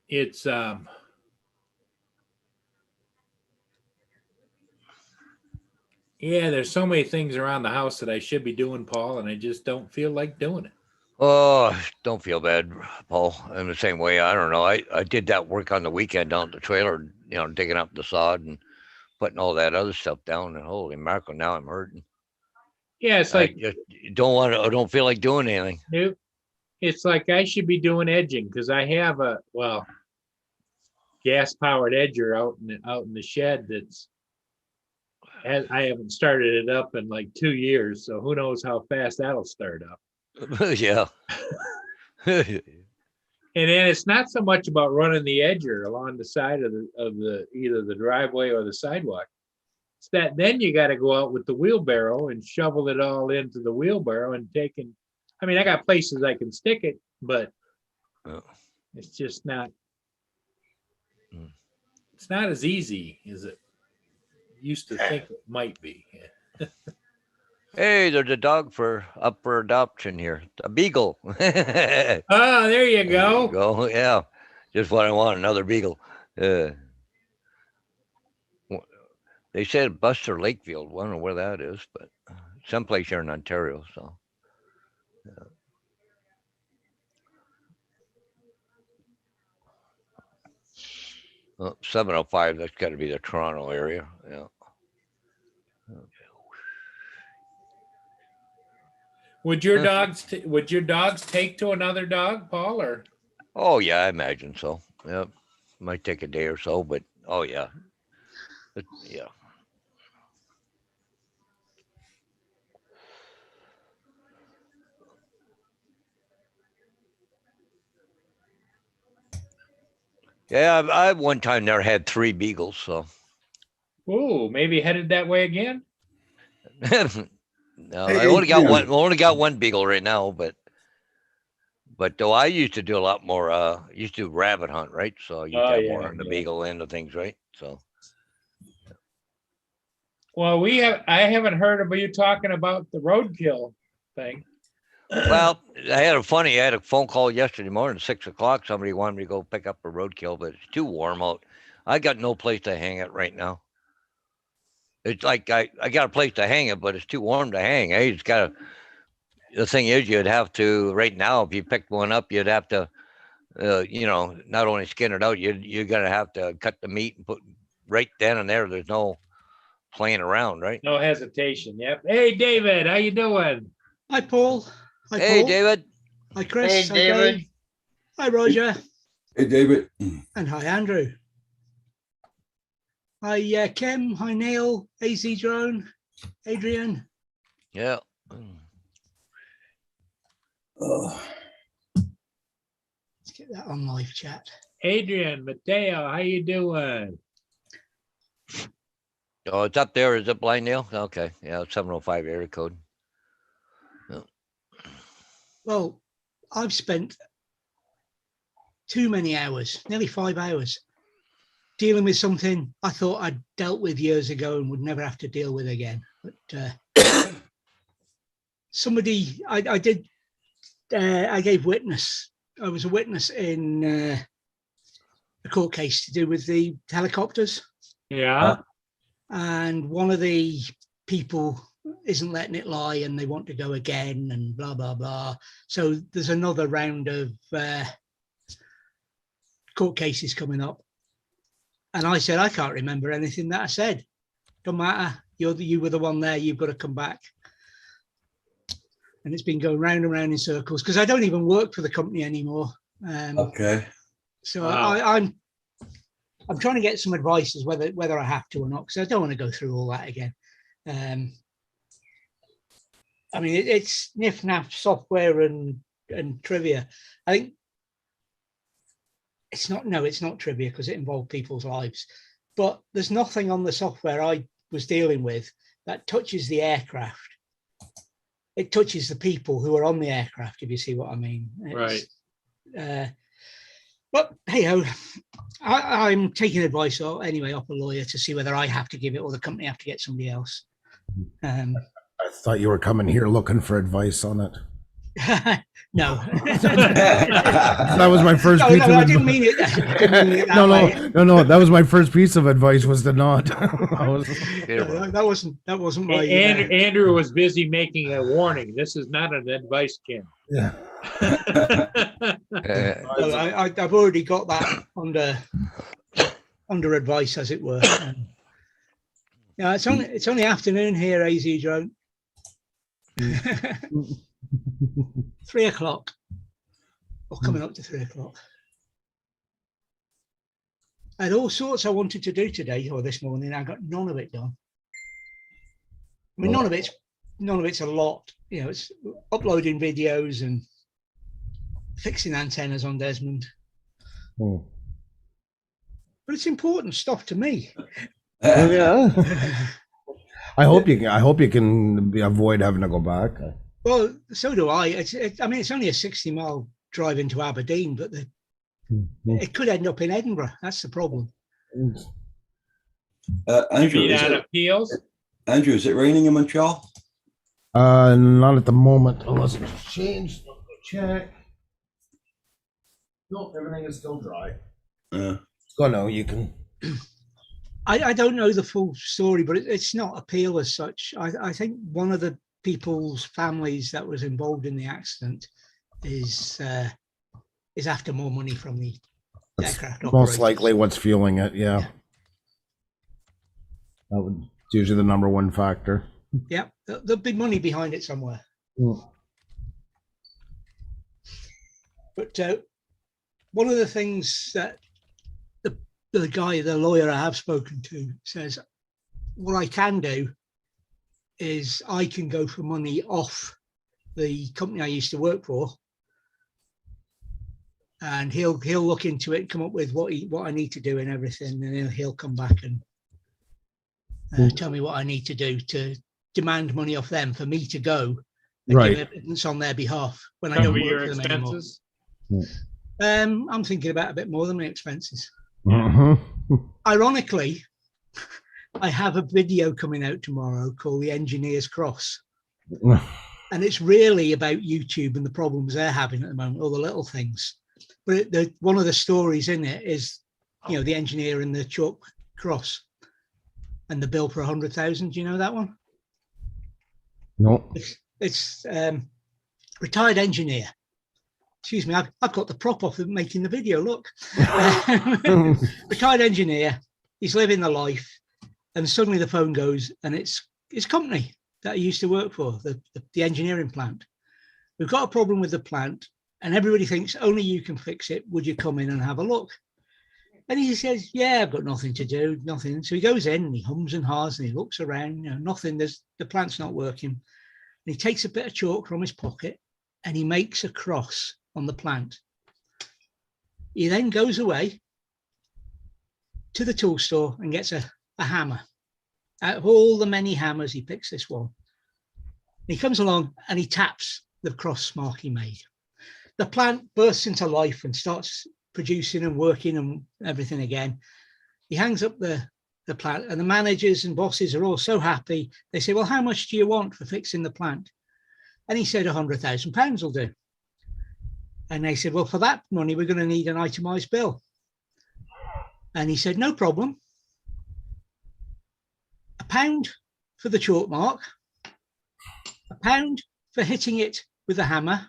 It's Yeah, there's so many things around the house that I should be doing, Paul, and I just don't feel like doing it. Oh, don't feel bad, Paul. I'm the same way. I don't know. I did that work on the weekend down at the trailer, digging up the sod and putting all that other stuff down. And holy mackerel, now I'm hurting. Yeah, it's I like just I don't feel like doing anything. nope. It's like I should be doing edging because I have a gas powered edger out in the shed I haven't started it up in like 2 years, so who knows how fast that'll start up. Yeah. And then it's not so much about running the edger along the side of the either the driveway or the sidewalk. It's that then you got to go out with the wheelbarrow and shovel it all into the wheelbarrow and I mean, I got places I can stick it, but Oh. it's just not. Mm. It's not as easy as it used to think it might be. Hey, there's a dog up for adoption here. A beagle. Oh, there you go. Go. Yeah. Just what I want, another beagle. They said Buster Lakefield. I don't know where that is, but someplace here in Ontario. So. Yeah. Well, 705, that's got to be the Toronto area. Yeah. Would your dogs take to another dog, Paul, or? Oh, yeah, I imagine so. Yeah. Might take a day or so, but oh, yeah. Yeah. Yeah, I one time there had 3 beagles, so. Ooh, maybe headed that way again. No, Hey, I only got yeah. one. Only got one beagle right now, but though I used to do a lot more. Used to do rabbit hunt, right? So you Oh, have yeah, more on the yeah. beagle end of things, right? So Well, I haven't heard of you talking about the roadkill thing. well, I had a phone call yesterday morning, 6 o'clock. Somebody wanted me to go pick up a roadkill, but it's too warm out. I got no place to hang it right now. It's like I got a place to hang it, but it's too warm to hang. It's got to. The thing is, you'd have to right now. If you picked one up, you'd have to, not only skin it out. You're gonna have to cut the meat and put right then and there. There's no playing around, right? No hesitation. Yep. Hey, David, how you doing? Hi, Paul. Hi, Hey, Paul. David. Hi, Chris. Hey, Hi, David. Dave. Hi, Roger. Hey, David. And hi, Andrew. Hi, Kim. Hi, Neil. AZ Drone. Adrian. Yeah. Oh, Let's get that on live chat. Adrian, Mateo, how you doing? Oh, it's up there. Is it blind Neil? Okay. Yeah, 705 area code. Well, I've spent too many hours, nearly 5 hours, dealing with something I thought I'd dealt with years ago and would never have to deal with again. But somebody, I gave witness. I was a witness in a court case to do with the helicopters. Yeah. And one of the people isn't letting it lie and they want to go again and blah, blah, blah. So there's another round of court cases coming up. And I said, I can't remember anything that I said. Don't matter. You were the one there. You've got to come back. And it's been going round and round in circles because I don't even work for the company anymore. okay. So Wow. I'm trying to get some advice as whether I have to or not, because I don't want to go through all that again. I mean, it's NIF-NAF software and trivia. I think it's not trivia because it involved people's lives. But there's nothing on the software I was dealing with that touches the aircraft. It touches the people who are on the aircraft, if you see what I mean. Right. But hey ho, I'm taking advice anyway off a lawyer to see whether I have to give it or the company have to get somebody else. I thought you were coming here looking for advice on it. No. That was my first No, piece no, of I advice. didn't mean it. I didn't mean it that No, way. no. That was my first piece of advice was to not. I was- No, that wasn't my. Andrew was busy making a warning. This is not an advice, Ken. yeah. No, I've already got that under advice, as it were. Yeah, it's only afternoon here, AZ Drone. 3 o'clock. Or coming up to 3 o'clock. I had all sorts I wanted to do today or this morning. I got none of it done. I mean, none of it's a lot. You know, it's uploading videos and fixing antennas on Desmond. Oh. But it's important stuff to me. Yeah. I hope you can avoid having to go back. Well, so do I. I mean, it's only a 60-mile drive into Aberdeen, but it could end up in Edinburgh. That's the problem. Andrew, Mean on appeals? Andrew, is it raining in Montreal? Not at the moment, unless it's changed. I'll go check. No, everything is still dry. Yeah. Oh no, you can. I don't know the full story, but it's not appeal as such. I think one of the people's families that was involved in the accident is after more money from the aircraft Most operators. likely what's fueling it, yeah. It's usually the number one factor. Yeah, there'll be money behind it somewhere. But one of the things that the lawyer I have spoken to says, what I can do is I can go for money off the company I used to work for, and he'll look into it, come up with what I need to do and everything, and then he'll come back and tell me what I need to do to demand money off them for me to go and Right. give evidence on their behalf when I don't Cover work your for them anymore. expenses? I'm thinking about a bit more than my expenses. Mhm. Ironically, I have a video coming out tomorrow called The Engineer's Cross. And it's really about YouTube and the problems they're having at the moment, all the little things. But one of the stories in it is, the engineer in the chalk cross and the bill for 100,000. Do you know that one? No. It's retired engineer. Excuse me, I've got the prop off of making the video. Look, retired engineer. He's living the life, and suddenly the phone goes, and it's his company that he used to work for, the engineering plant. We've got a problem with the plant, and everybody thinks only you can fix it. Would you come in and have a look? And he says, yeah, I've got nothing to do, nothing. So he goes in and he hums and haws and he looks around, nothing. The plant's not working. And he takes a bit of chalk from his pocket and he makes a cross on the plant. He then goes away to the tool store and gets a hammer. Out of all the many hammers, he picks this one. He comes along and he taps the cross mark he made. The plant bursts into life and starts producing and working and everything again. He hangs up the plant, and the managers and bosses are all so happy. They say, well, how much do you want for fixing the plant? And he said, £100,000 will do. And they said, well, for that money, we're going to need an itemized bill. And he said, no problem. £1 for the chalk mark, £1 for hitting it with a hammer,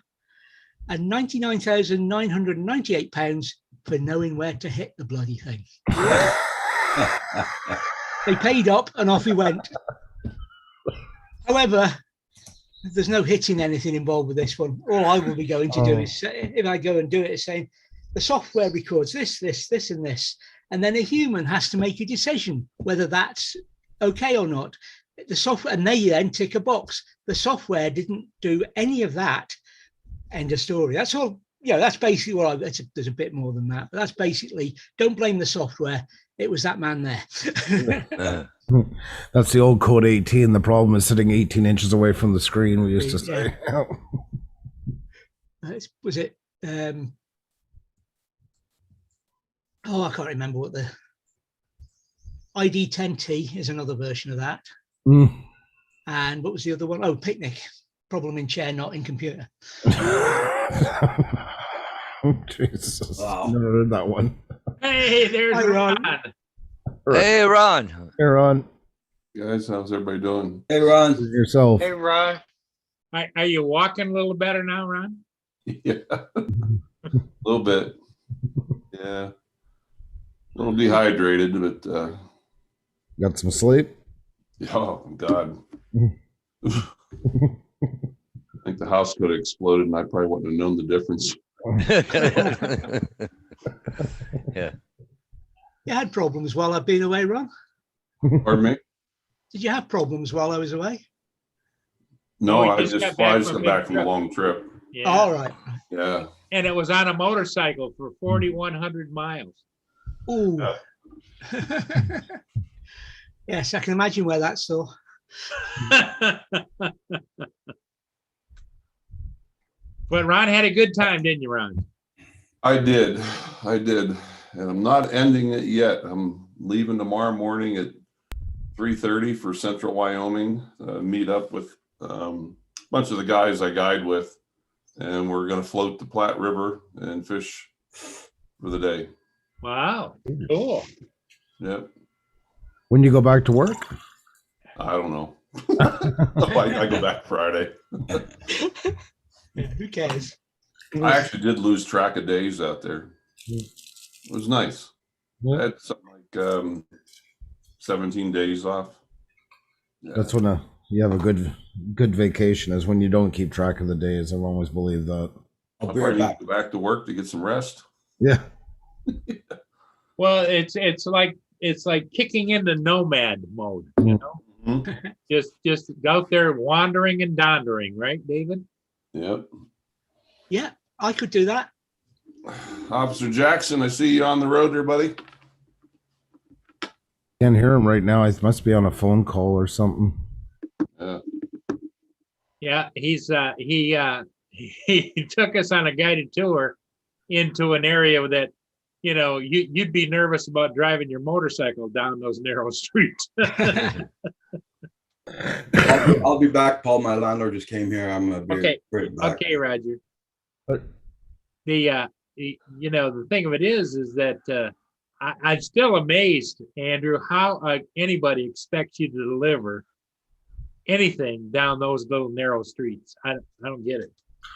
and £99,998 for knowing where to hit the bloody thing. They paid up and off he went. However, there's no hitting anything involved with this one. All I will be going to do is, if I go and do it, is saying the software records this, and this, and then a human has to make a decision whether that's okay or not. The software, and they then tick a box. The software didn't do any of that. End of story. That's all. That's basically what there's a bit more than that, but that's basically, don't blame the software. It was that man there. That's the old code 18. The problem is sitting 18 inches away from the screen, we used to say. Was it? I can't remember what the ID10T is, another version of that. And what was the other one? Oh, Picnic. problem in chair, not in computer. Jesus. Wow. Never heard that one. Hey, there's Hi, Ron. Ron. Hey, Ron. Here on Guys, how's everybody doing? Hey, Ron. yourself. Hey, Ron. Are you walking a little better now, Ron? Yeah, a little bit. Yeah, a little dehydrated, but Got some sleep? oh God, I think the house could have exploded, and I probably wouldn't have known the difference. Yeah. You had problems while I've been away, Ron? Pardon me? Did you have problems while I was away? No, Oh, I he just got just back I just from got a back big from a trip. long trip. Yeah. All right. Yeah, And it was on a motorcycle for 4,100 miles. Ooh. Yes, I can imagine where that's so. But Ron had a good time, didn't you, Ron? I did, and I'm not ending it yet. I'm leaving tomorrow morning at 3:30 for Central Wyoming. Meet up with a bunch of the guys I guide with, and we're going to float the Platte River and fish for the day. Wow. Cool. Yep. When you go back to work? I don't know. I go back Friday. Yeah, who cares? I actually did lose track of days out there. It was nice. I had something like 17 days off. Yeah. That's when you have a good vacation, is when you don't keep track of the days. I've always believed that. I'll I'll be right probably back. go back to work to get some rest. Yeah. Well, it's like kicking into nomad mode, you know? Mhm. Just out there wandering and dondering, right, David? Yep. Yeah, I could do that. Officer Jackson, I see you on the road there, buddy. Can't hear him right now. I must be on a phone call or something. Yeah. Yeah, he's he took us on a guided tour into an area that, you know, you'd be nervous about driving your motorcycle down those narrow streets. I'll be back, Paul. My landlord just came here. I'm gonna be Okay. right back. Okay, Roger. But- You know, the thing of it is that I'm still amazed, Andrew, how anybody expects you to deliver anything down those little narrow streets. I don't get it.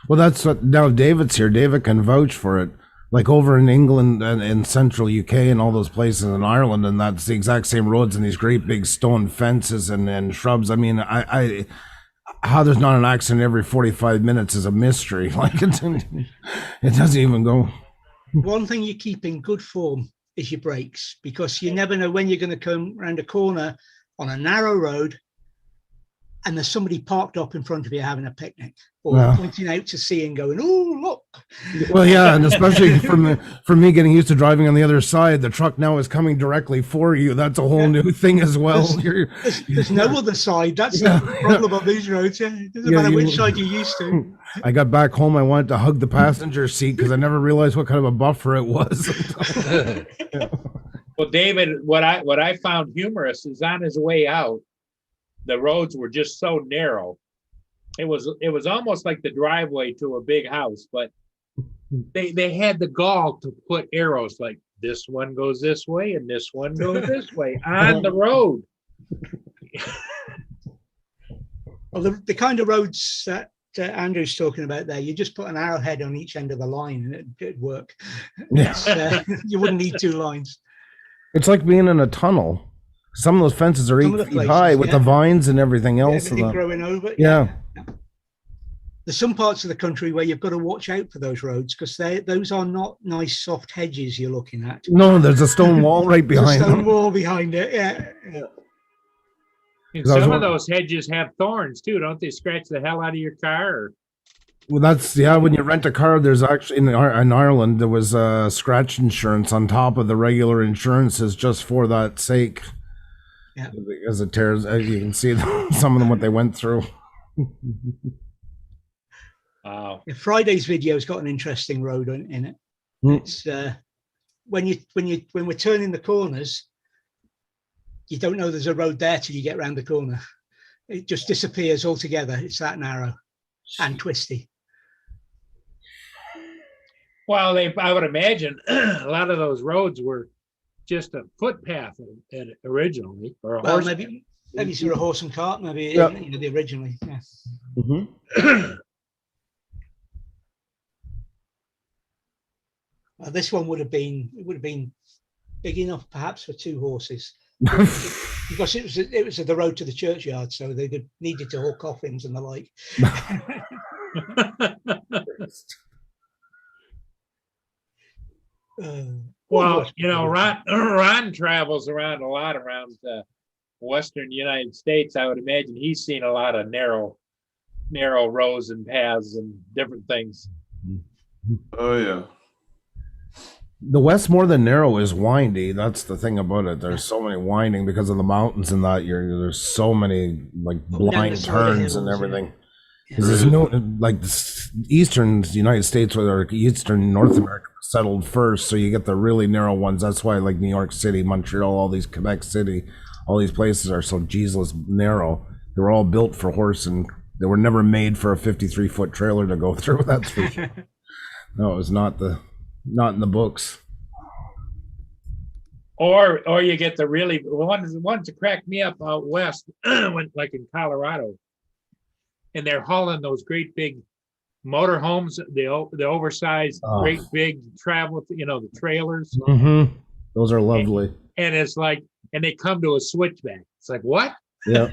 Well, that's what, now David's here. David can vouch for it. Like over in England and in central UK and all those places in Ireland, and that's the exact same roads and these great big stone fences and shrubs. I mean, I how there's not an accident every 45 minutes is a mystery. Like it doesn't even go. One thing you keep in good form is your brakes, because you never know when you're going to come around a corner on a narrow road and there's somebody parked up in front of you having a picnic, or Yeah. pointing out to sea and going, "Oh, look." Well, yeah, and especially for me getting used to driving on the other side, the truck now is coming directly for you. That's a whole new thing as well. There's no other side. That's Yeah. the problem on these roads. Yeah. It doesn't Yeah, matter which you- side you're used to. I got back home. I wanted to hug the passenger seat because I never realized what kind of a buffer it was. Well, David, what I found humorous is on his way out, the roads were just so narrow. It was almost like the driveway to a big house, but they had the gall to put arrows like this one goes this way and this one goes this way on the road. Well, the kind of roads that Andrew's talking about there, you just put an arrowhead on each end of the line and it'd work. It's, you wouldn't need two lines. It's like being in a tunnel. Some of those fences are Some of 8 the feet places, high with yeah. the vines and everything else. Everything growing over. Yeah. There's some parts of the country where you've got to watch out for those roads, because those are not nice soft hedges you're looking at. No, there's a stone wall right There's a behind stone them. wall behind it. Yeah. And 'Cause I was some of wondering- those hedges have thorns too, don't they? Scratch the hell out of your car. Or, Well, that's, yeah, when you rent a car, there's actually, in Ireland, there was scratch insurance on top of the regular insurances just for that sake. Yeah. As it tears, as you can see some of them, what they went through. wow. Yeah, Friday's video's got an interesting road in it. Hmm. It's when we're turning the corners, you don't know there's a road there till you get around the corner. It just disappears altogether. It's that narrow. and twisty. Well, I would imagine a lot of those roads were just a footpath originally, or a Well, horse. maybe it's a horse and cart, maybe Yeah. the originally. Yeah. This one would have been big enough, perhaps, for 2 horses, because it was the road to the churchyard, so they needed to haul coffins and the like. Well, you know, Ron travels around a lot around the Western United States. I would imagine he's seen a lot of narrow roads and paths and different things. Oh, yeah. The West more than narrow is windy. That's the thing about it. There's so many winding because of the mountains and that. There's so many like blind side of turns and hills, everything. Because there's no like the eastern United States or eastern North America settled first, so you get the really narrow ones. That's why like New York City, Montreal, all these Quebec City, all these places are so Jesus narrow. They were all built for horse, and they were never made for a 53-foot trailer to go through. That's for sure. No, it was not in the books. Or you get the really ones that crack me up out west, when like in Colorado, and they're hauling those great big motorhomes, the oversized, great big travel, the trailers. Mm-hmm. Those are lovely. And it's like, and they come to a switchback. It's like, what? Yeah.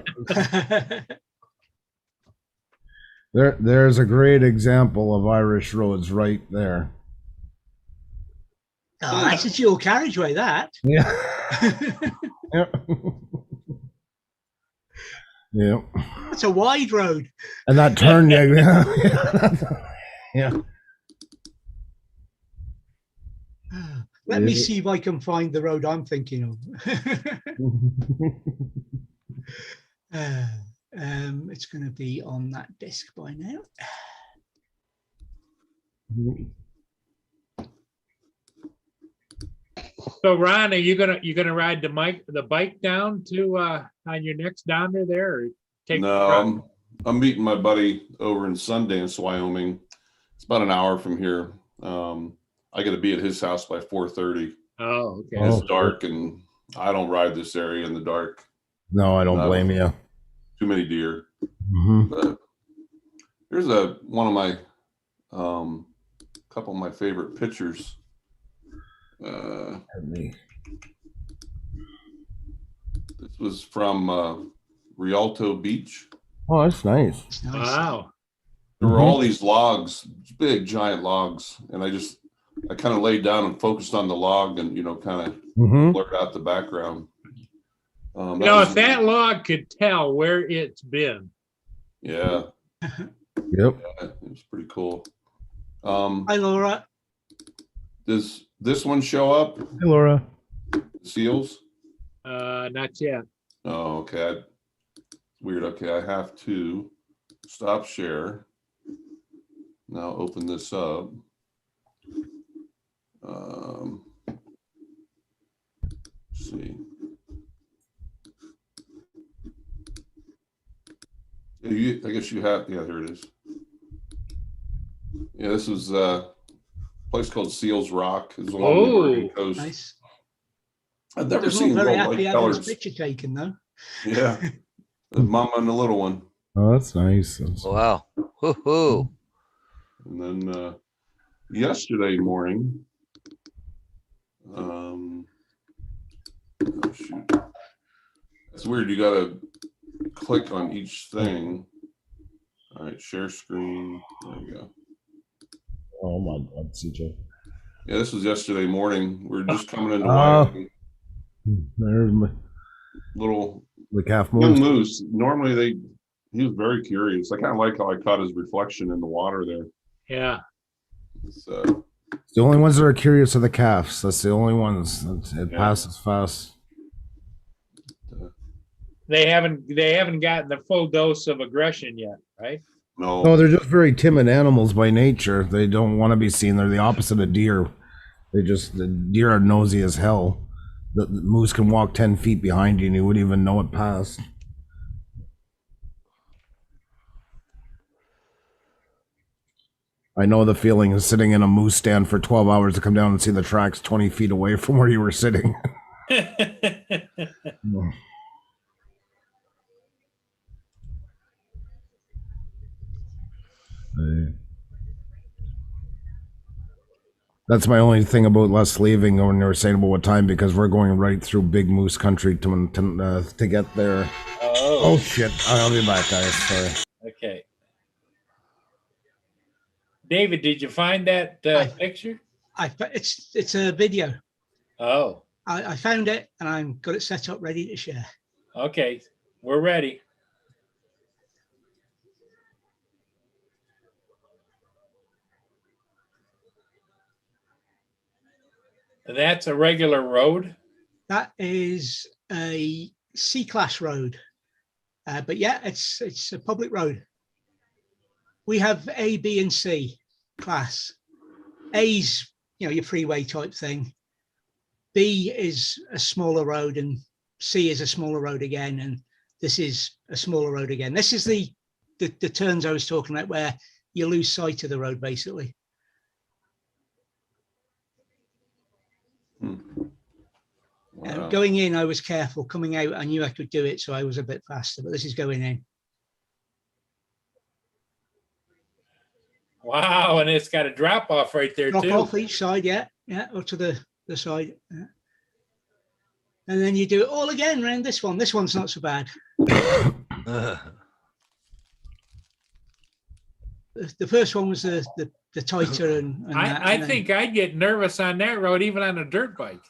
There's a great example of Irish roads right there. Oh, that's a dual carriageway, that. Yeah. Yeah. Yeah. It's a wide road. And that turn, yeah. Yeah. Let me see if I can find the road I'm thinking of. It's going to be on that disc by now. So Ron, are you gonna ride the bike down to on your next downer there, or take? No, I'm meeting my buddy over in Sundance, Wyoming. It's about an hour from here. I got to be at his house by 4:30. Oh, okay. It's dark, and I don't ride this area in the dark. No, I don't blame you. Too many deer. Mm-hmm. But here's one of my couple of my favorite pictures. This was from Rialto Beach. Oh, that's nice. It's nice. Wow. There were all these logs, big giant logs, and I kind of laid down and focused on the log and kind of blurred out the background. If that log could tell where it's been. Yeah. Yep. Yeah, it was pretty cool. Hi, Laura. Does this one show up? Hey, Laura. Seals? Not yet. Oh, okay. Weird. Okay, I have to stop share. Now open this up. Let's see. I guess you have. Yeah, here it is. Yeah, this is a place called Seals Rock. It's along the Oregon coast. Nice. I've never Doesn't seen look very world happy light having his colors. picture taken, though. Yeah, the mama and the little one. Oh, that's nice. Wow. Woohoo. And then yesterday morning, oh shoot, that's weird. You gotta click on each thing. All right, share screen. There you go. Oh my God, CJ. Yeah, this was yesterday morning. We're just coming into Oh. Wyoming. There's my Little the calf young moves. moose. Normally he was very curious. I kind of like how I caught his reflection in the water there. Yeah. So The only ones that are curious are the calves. That's the only ones. It Yeah. passes fast. They haven't gotten the full dose of aggression yet, right? no, No, they're just very timid animals by nature. They don't want to be seen. They're the opposite of deer. The deer are nosy as hell. The moose can walk 10 feet behind you and you wouldn't even know it passed. I know the feeling of sitting in a moose stand for 12 hours to come down and see the tracks 20 feet away from where you were sitting. That's my only thing about us leaving when they were saying about what time, because we're going right through big moose country to get there. Oh shit! I'll be back, guys. Sorry. Okay. David, did you find that picture? It's a video. Oh, I found it and I'm got it set up ready to share. okay. We're ready. That's a regular road. That is a C-class road, but yeah, it's a public road. We have A, B, and C class. A's, your freeway type thing. B is a smaller road, and C is a smaller road again, and this is a smaller road again. This is the turns I was talking about where you lose sight of the road, basically. Wow. Going in, I was careful. Coming out, I knew I could do it, so I was a bit faster. But this is going in. Wow, and it's got a drop off right there Drop too. off each side, yeah, or to the side. Yeah. And then you do it all again around this one. This one's not so bad. The first one was the tighter and I think I'd get nervous on that road, even on a dirt bike.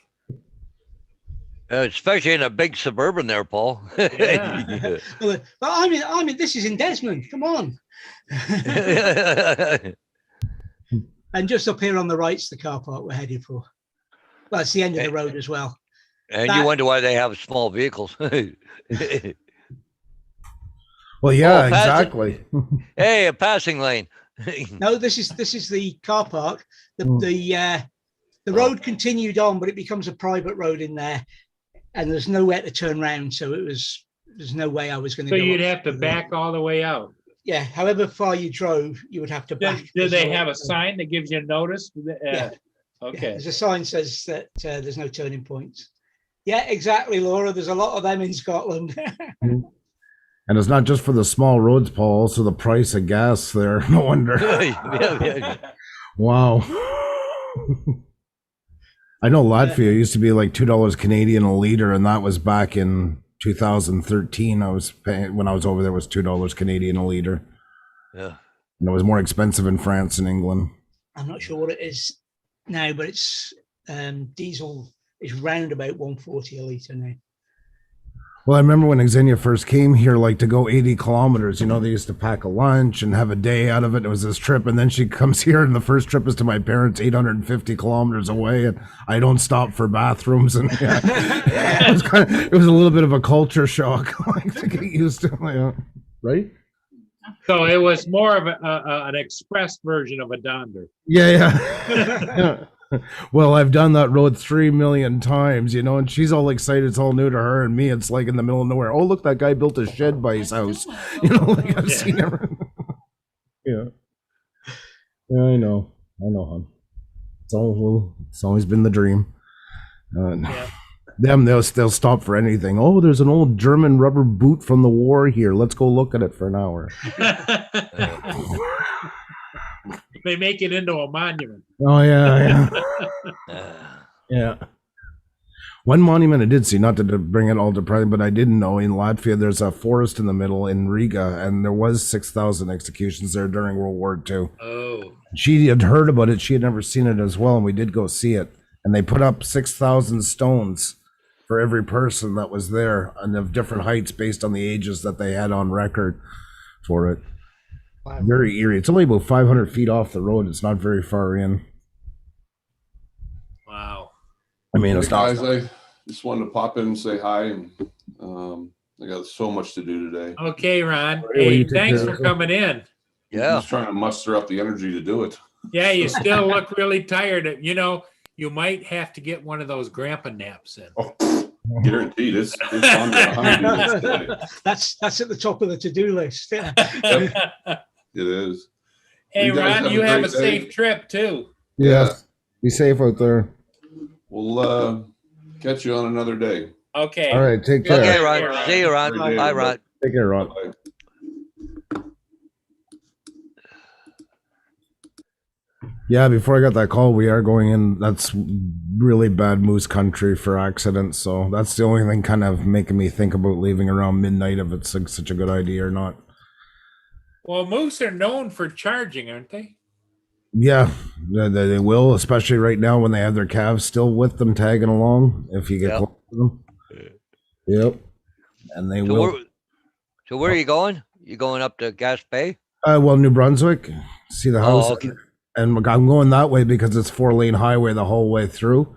Especially in a big suburban there, Paul. Yeah. But I mean, this is in Desmond. Come on. And just up here on the right's the car park we're headed for. Well, it's the end of the road as well. And you wonder why they have small vehicles. Well, yeah, Oh, exactly. Hey, a passing lane. No, this is the car park. The road continued on, but it becomes a private road in there, and there's nowhere to turn around. So there's no way I was going to. So go you'd up have to the road. back all the way out. Yeah, however far you drove, you would have to back. Do they have a sign that gives you notice? Yeah. Okay. Yeah, there's a sign says that there's no turning points. Yeah, exactly, Laura. There's a lot of them in Scotland. And it's not just for the small roads, Paul, also the price of gas there. No wonder. Yeah. Wow. I know Latvia used to be like $2 Canadian a liter, and that was back in 2013. I was paying when I was over there, was $2 Canadian a liter. Yeah. And it was more expensive in France and England. I'm not sure what it is now, but it's diesel is round about 140 a litre now. Well, I remember when Xenia first came here, like to go 80 kilometers, they used to pack a lunch and have a day out of it. It was this trip. And then she comes here, and the first trip is to my parents, 850 kilometers away. And I don't stop for bathrooms. And it was a little bit of a culture shock like, to get used to, right? So it was more of an express version of a Donder. Yeah. Well, I've done that road 3 million times, and she's all excited. It's all new to her, and me, it's like in the middle of nowhere. Oh, look, that guy built a shed by his house. Like I've seen everything. Yeah, I know, hon. It's always been the dream. Them, they'll stop for anything. Oh, there's an old German rubber boot from the war here. Let's go look at it for an hour. They make it into a monument. Oh yeah. Yeah. One monument I did see, not to bring it all to pride, but I didn't know in Latvia there's a forest in the middle in Riga, and there was 6,000 executions there during World War II. Oh. She had heard about it. She had never seen it as well, and we did go see it. And they put up 6,000 stones for every person that was there, and of different heights based on the ages that they had on record for it. Wow. Very eerie. It's only about 500 feet off the road. It's not very far in. Wow. I mean, Hey, it's not. guys, I just wanted to pop in and say hi, and I got so much to do today. Okay, Ron. Well, you Hey, take thanks care. for coming in. Yeah. Just trying to muster up the energy to do it. Yeah, you still look really tired. You might have to get one of those grandpa naps in. Oh, guaranteed. It's under 100 today. That's at the top of the to-do list. Yeah. It is. Hey, You guys Ron, have you a have a great day. safe trip too. Yes. Be safe out there. We'll catch you on another day. Okay. All right. Take care. Okay, Ron. See you, Ron. Great day, Bye, everybody. Ron. Take care, Ron. Bye. Yeah, before I got that call, we are going in. That's really bad moose country for accidents. So that's the only thing kind of making me think about leaving around midnight if it's like such a good idea or not. Well, moose are known for charging, aren't they? Yeah, they will, especially right now when they have their calves still with them tagging along. If you get Yep. close to them. Yep. And they So will. where are you going? You going up to Gas Bay? Well, New Brunswick. See the house. Oh, okay. And I'm going that way because it's 4-lane highway the whole way through.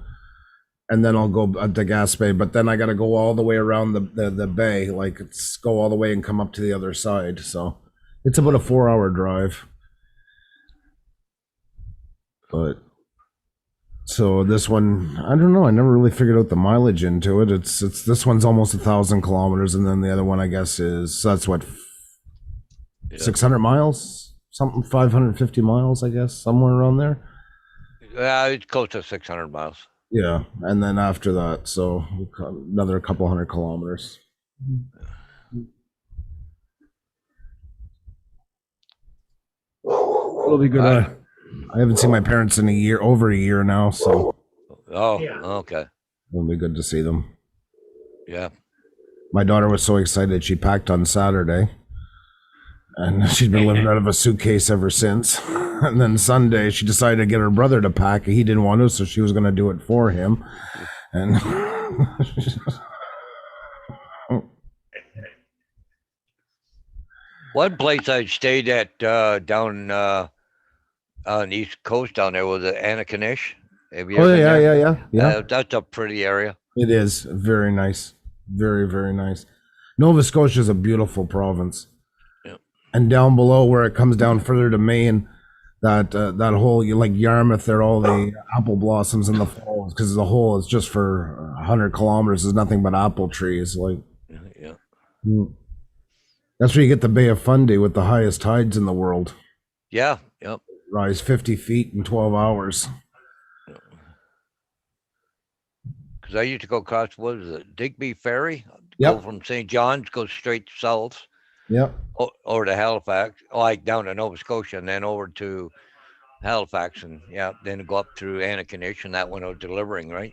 And then I'll go to Gas Bay, but then I got to go all the way around the bay, like it's go all the way and come up to the other side. So it's about a 4-hour drive. But so this one, I don't know. I never really figured out the mileage into it. It's this one's almost 1,000 kilometers, and then the other one, I guess, is that's what 600 miles, something 550 miles, I guess, somewhere around there. Yeah, it's close to 600 miles. Yeah, and then after that, so another couple hundred kilometers. It'll be good. I haven't seen my parents in over a year now, so Oh, Yeah. okay. it'll be good to see them. Yeah. My daughter was so excited she packed on Saturday, and she's been living out of a suitcase ever since. And then Sunday she decided to get her brother to pack. He didn't want to, so she was going to do it for him. And One place I stayed at down on the East Coast down there was Anakanish. Have you oh ever been yeah, there? yeah. That's a pretty area. It is very nice, very very nice. Nova Scotia is a beautiful province. Yep. And down below where it comes down further to Maine, that whole like Yarmouth, there all the apple blossoms in the fall because the whole is just for 100 kilometers is nothing but apple trees. Like Yeah. that's where you get the Bay of Fundy with the highest tides in the world. Yeah. Yep. Rise 50 feet in 12 hours. Because I used to go across, what is it, Digby Ferry? Yep. Go from St. John's, go straight south Yep. over to Halifax, like down to Nova Scotia, and then over to Halifax, and then go up through Anakanish, and that one was delivering, right?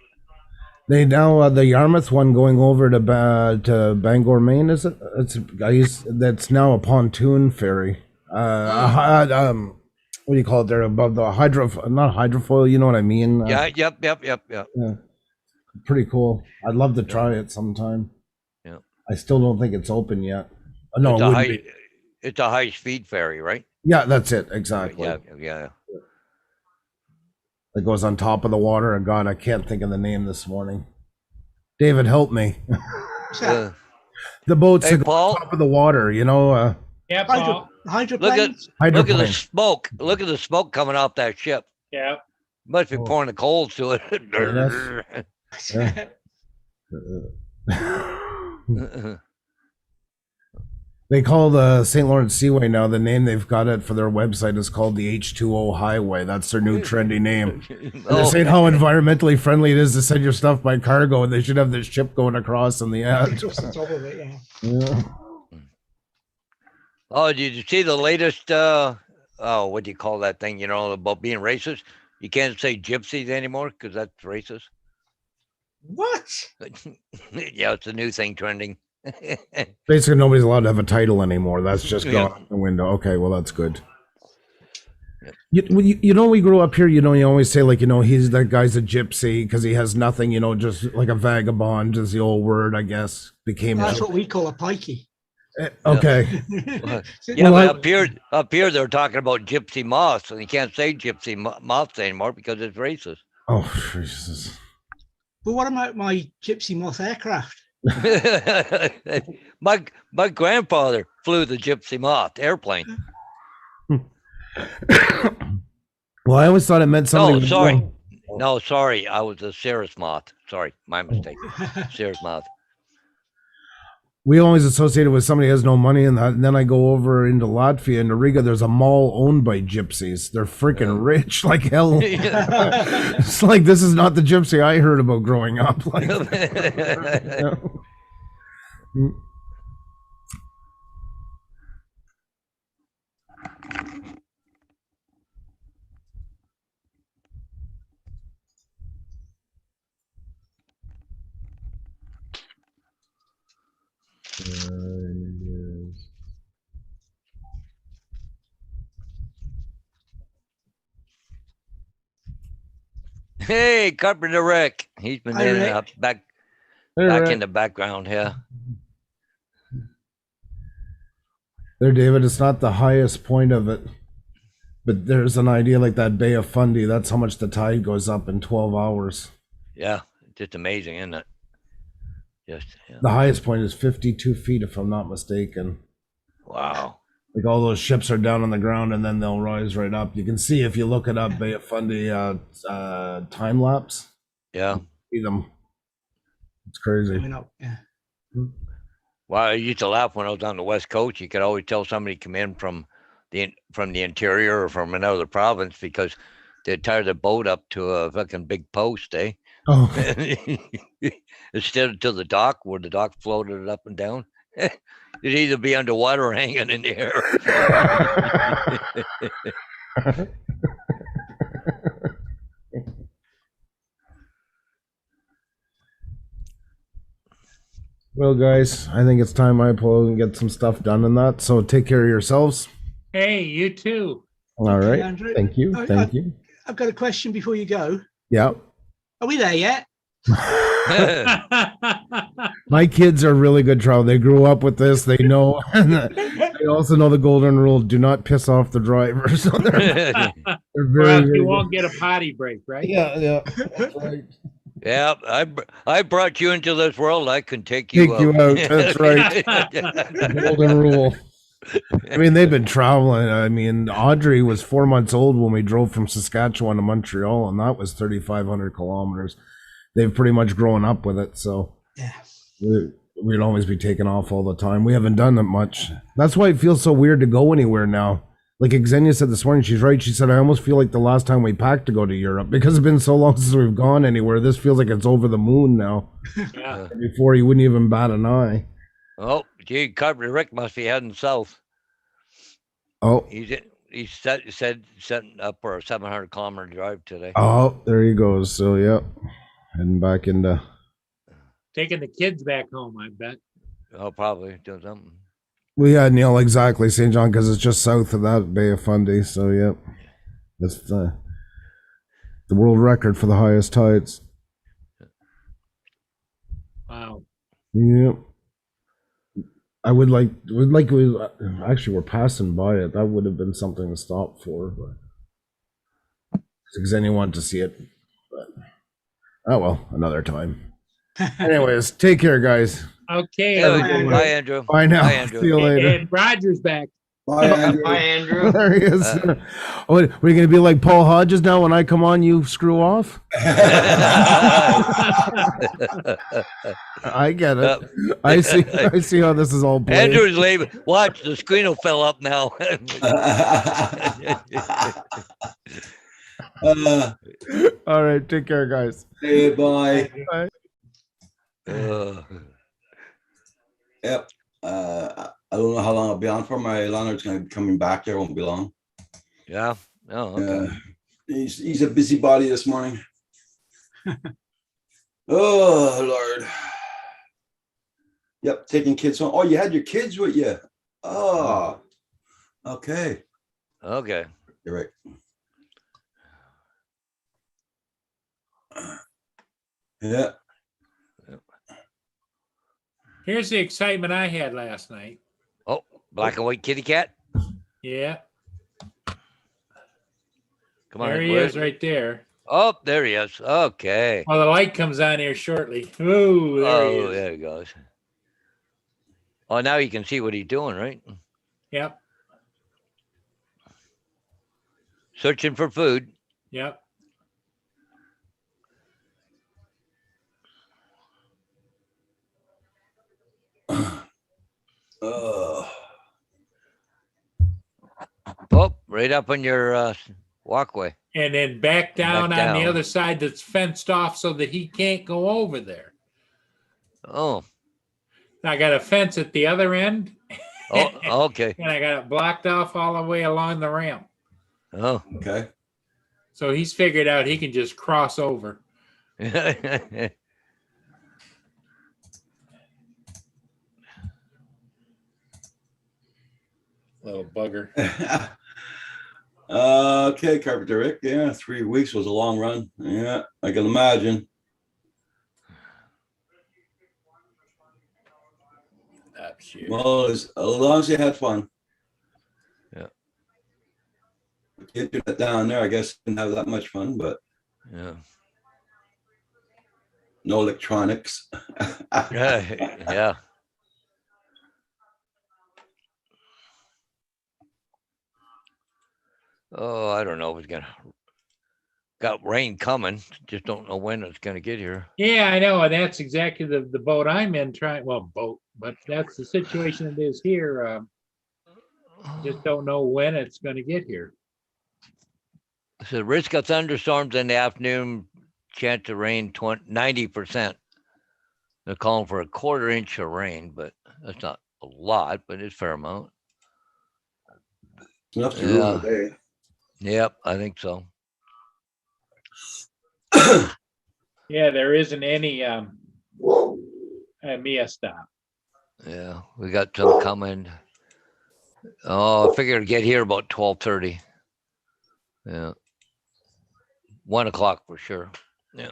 They now the Yarmouth one going over to Bangor, Maine, is it? That's now a pontoon ferry. What do you call it there above the not hydrofoil? You know what I mean? Yep. Pretty cool. I'd love to try it sometime. Yeah. I still don't think it's open yet. No, It's it a wouldn't high, be. it's a high speed ferry, right? Yeah, that's it exactly. Yeah. That goes on top of the water. And God, I can't think of the name this morning. David, help me. What's that? The boats Hey, that go Paul. on top of the water. You know, Yeah, Paul. Hydroplanes? Look at the hydroplane. smoke. Look at the smoke coming off that ship. Yeah. Must be Oh. pouring the coals to it. They call the St. Lawrence Seaway now. The name they've got it for their website is called the H2O Highway. That's their new trendy name. And they're saying how environmentally friendly it is to send your stuff by cargo, and they should have this ship going across in the end. Just on top of it, yeah. Yeah. Oh, did you see the latest? What do you call that thing? You know, about being racist. You can't say gypsies anymore because that's racist. What? Yeah, it's a new thing trending. Basically, nobody's allowed to have a title anymore. That's just Yeah. gone out the window. Okay, well, that's good. Yep. You know, we grew up here, you know, you always say, like, you know, that guy's a gypsy because he has nothing, you know, just like a vagabond is the old word, I guess, became. That's what we call a pikey. Okay. Yeah, Well, but up here they're talking about gypsy moths, and you can't say gypsy moths anymore because it's racist. Oh, Jesus. But what about my gypsy moth aircraft? my grandfather flew the gypsy moth airplane. Well, I always thought it meant something. Oh, sorry. No, sorry. I was a Cirrus moth. Sorry, my mistake. Cirrus moth. we always associated with somebody who has no money and that. And then I go over into Latvia and Riga. There's a mall owned by gypsies. They're freaking rich like hell. It's like, this is not the gypsy I heard about growing up. Like, yeah. Hey, Carpenter Rick. He's been Hi, in Rick. back Hey, back Rick. in the background here. There, David, it's not the highest point of it, but there's an idea like that Bay of Fundy. That's how much the tide goes up in 12 hours. Yeah, just amazing, isn't it? Just The highest point is 52 feet, if I'm not mistaken. wow. Like, all those ships are down on the ground and then they'll rise right up. You can see if you look it up, Bay of Fundy time lapse. Yeah. See them. It's crazy. Coming up, yeah. Well, I used to laugh when I was on the West Coast. You could always tell somebody come in from the interior or from another province because they'd tie their boat up to a fucking big post, eh? Oh, Instead of to the dock where the dock floated it up and down. It'd either be underwater or hanging in the air. well, guys, I think it's time I pull and get some stuff done in that. So take care of yourselves. Hey, you too. All Okay, right. Andrew. Thank you. I- Thank you. I've got a question before you go. Yeah. Are we there yet? My kids are really good travel. They grew up with this. They know. They also know the golden rule: do not piss off the driver. So they're Or very, else very you good. wont get a potty break, right? Yeah, yeah. That's right. Yeah, I brought you into this world. I can take you Take you out, that's right. Golden rule. I mean, they've been traveling. I mean, Audrey was 4 months old when we drove from Saskatchewan to Montreal, and that was 3,500 kilometers. They've pretty much grown up with it, so Yeah. we'd always be taking off all the time. We haven't done that much. That's why it feels so weird to go anywhere now. Like Xenia said this morning, she's right. She said, I almost feel like the last time we packed to go to Europe because it's been so long since we've gone anywhere. This feels like it's over the moon now. Yeah. Before, you wouldn't even bat an eye. Oh, gee, Carpenter Rick must be heading south. Oh, He's setting up for a 700-kilometer drive today. oh, there he goes. So, yeah, heading back into. Taking the kids back home, I bet. Oh, probably doing something. Well, yeah, Neil, exactly, St. John, because it's just south of that Bay of Fundy. So, yeah, that's the world record for the highest tides. Wow. Yep. I would like actually we're passing by it. That would have been something to stop for, but Xenia wanted to see it. But oh well, another time. Anyways, take care, guys. Okay. Yeah, everyone. bye, Andrew. Bye now. Bye, Andrew. See you later. And Roger's back. Bye, Andrew. Bye, Andrew. There he is. What, are you going to be like Paul Hodges now? When I come on, you screw off. I get it. I see. I see how this is all played. Andrew's leaving. Watch, the screen will fill up now. All right, take care, guys. Hey, bye. Bye. Yep. I don't know how long I'll be on for. My landlord's gonna be coming back here. Won't be long. Yeah. Oh, okay. He's a busybody this morning. Oh Lord. Yep, taking kids home. Oh, you had your kids with you. Oh, okay. Okay. You're right. Yeah. Here's the excitement I had last night. Oh, black and white kitty cat. Yeah. Come on. There he where- is right there. Oh, there he is. Okay. Well, the light comes on here shortly. Ooh, there he Oh, is. there he goes. Oh, now you can see what he's doing, right? Yep. Searching for food. Yep. Oh, Oh, right up on your walkway. And then back down Back on the down. other side that's fenced off so that he can't go over there. Oh, I got a fence at the other end oh, okay. and I got it blocked off all the way along the ramp. Oh. okay. So he's figured out he can just cross over. Little bugger. Okay, Carpenter Rick. Yeah, 3 weeks was a long run. Yeah, I can imagine. Ah, shoot. Well, as long as you had fun. Yeah. With the internet down there, I guess didn't have that much fun, but Yeah. no electronics. Yeah. Oh, I don't know if it's gonna got rain coming. Just don't know when it's gonna get here. Yeah, I know. And that's exactly the boat I'm in boat, but that's the situation it is here. Just don't know when it's going to get here. So risk of thunderstorms in the afternoon, chance of rain 90%. They're calling for a 1/4 inch of rain, but that's not a lot, but it's a fair amount. Enough to ruin a day. Yep, I think so. Yeah, there isn't any Mia stop. Yeah, we got some coming. Oh, I figured to get here about 12:30. Yeah. 1 o'clock for sure. Yeah.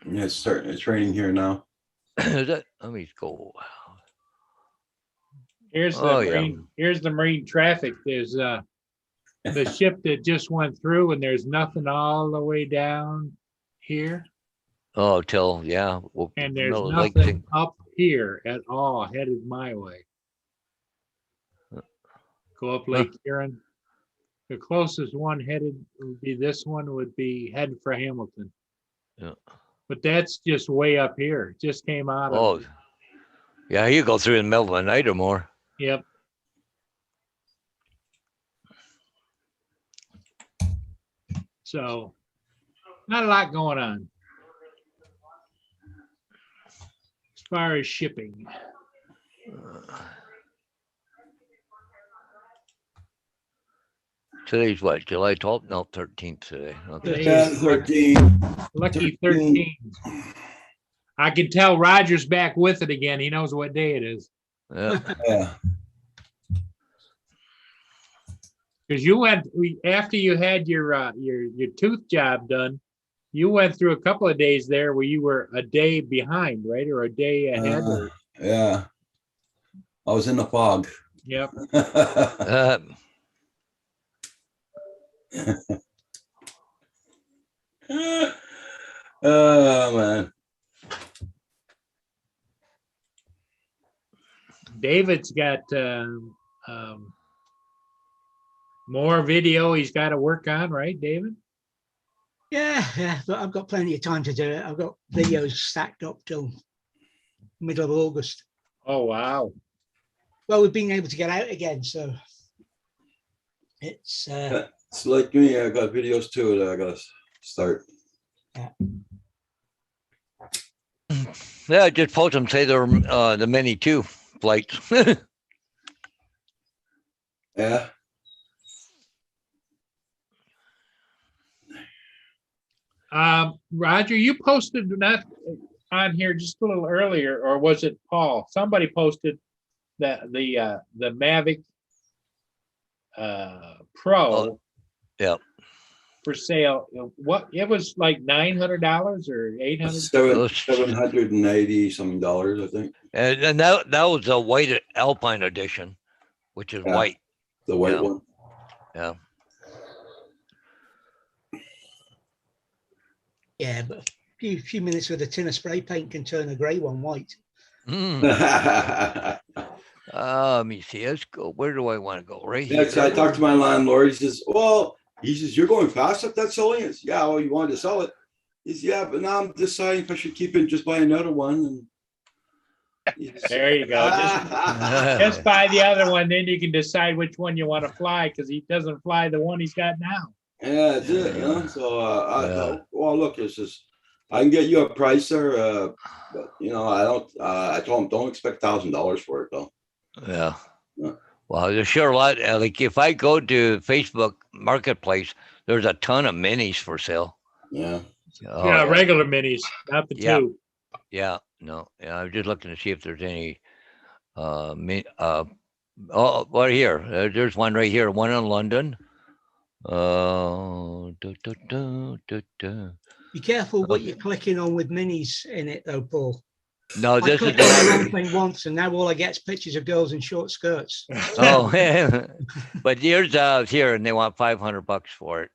Yeah, it's starting. It's raining here now. Is it? Let me go. Here's the Oh, yeah. here's the marine traffic. There's the ship that just went through, and there's nothing all the way down here, Oh, till yeah. Well, and there's no, like nothing up here at all headed my way. Go up Lake Huron. The closest one headed would be this one would be heading for Hamilton. Yeah. But that's just way up here. It just came out of. Oh, yeah. You go through in the middle of the night or more. Yep. So, not a lot going on as far as shipping. Today's what? July 12th? No, 13th today. Okay. Today. 13. Lucky 13. I can tell Roger's back with it again. He knows what day it is. Yeah. Yeah. Because you went after you had your tooth job done, you went through a couple of days there where you were a day behind, right, or a day ahead. Yeah. I was in the fog. Yep. Oh man. David's got more video he's got to work on, right, David? Yeah, but I've got plenty of time to do it. I've got videos stacked up till middle of August. Oh, wow. Well, we've been able to get out again, so it's It's like me. I got videos too that I gotta start. Yeah, just post them. Say they're the mini 2 flights. Yeah. Roger, you posted not on here just a little earlier, or was it Paul? Somebody posted that the Mavic Pro Oh, yeah. for sale. What it was like $900 or $800. $780 something dollars, I think. And that was a white Alpine edition, which is Yeah. white. The white Yeah. one. Yeah. yeah, but a few minutes with a tin of spray paint can turn a grey one white. Mm. Let me see. Let's go. Where do I want to go? Right Yeah, here. so I talked to my landlord. He says, you're going fast up that selling it? Yeah, well, you wanted to sell it. He says, yeah, but now I'm deciding if I should keep it and just buy another one. There you go. Just buy the other one, then you can decide which one you want to fly, because he doesn't fly the one he's got now. Yeah, that's it, you know, so, I Yeah. thought, well, look, it's just, I can get you a pricer, but, you know, I don't, I told him, don't expect $1,000 for it, though. Yeah. Yeah. Well, there's sure a lot. Like if I go to Facebook Marketplace, there's a ton of minis for sale. Yeah, Oh, Yeah, regular minis, not the Yeah. two. Yeah, no, yeah. I'm just looking to see if there's any. Oh, well, here, there's one right here. One in London. Du, du, du, du, du. Be careful what Okay. you're clicking on with minis in it, though, Paul. No, I this is clicked the on the wrong Maverick. thing once, and now all I get is pictures of girls in short skirts. Oh, but here's here, and they want $500 for it.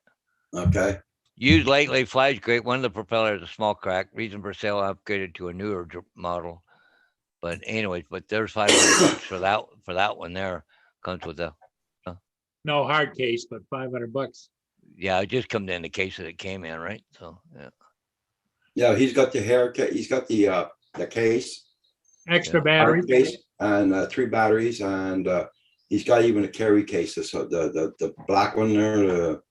okay, Used lately, flies great. One of the propellers a small crack. Reason for sale upgraded to a newer model. But anyways, but there's $500 for that one there. Comes with the No hard case, but $500. yeah. It just comes in the case that it came in, right? So yeah. yeah, he's got the haircut, he's got the case. Extra Yeah. hard battery. case, and 3 batteries, and he's got even a carry case, so the black one there,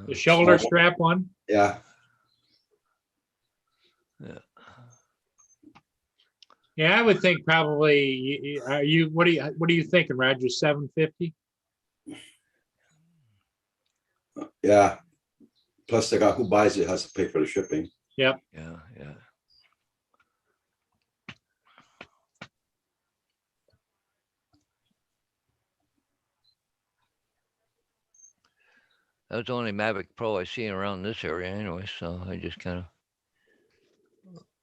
The shoulder Small. strap one. yeah. Yeah, I would think probably. Are you? What are you thinking, Roger? 750. Yeah. Plus the guy who buys it has to pay for the shipping. Yeah. That's the only Mavic Pro I see around this area anyway, so I just kind of.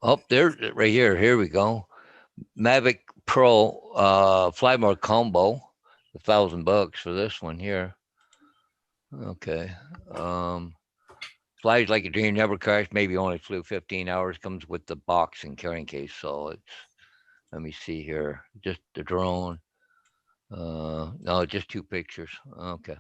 Oh, there, right here. Here we go. Mavic Pro Flymore combo, $1,000 for this one here. Okay. Flies like a dream, never crashed, maybe only flew 15 hours, comes with the box and carrying case. So it's, let me see here, just the drone. No, just 2 pictures. Okay.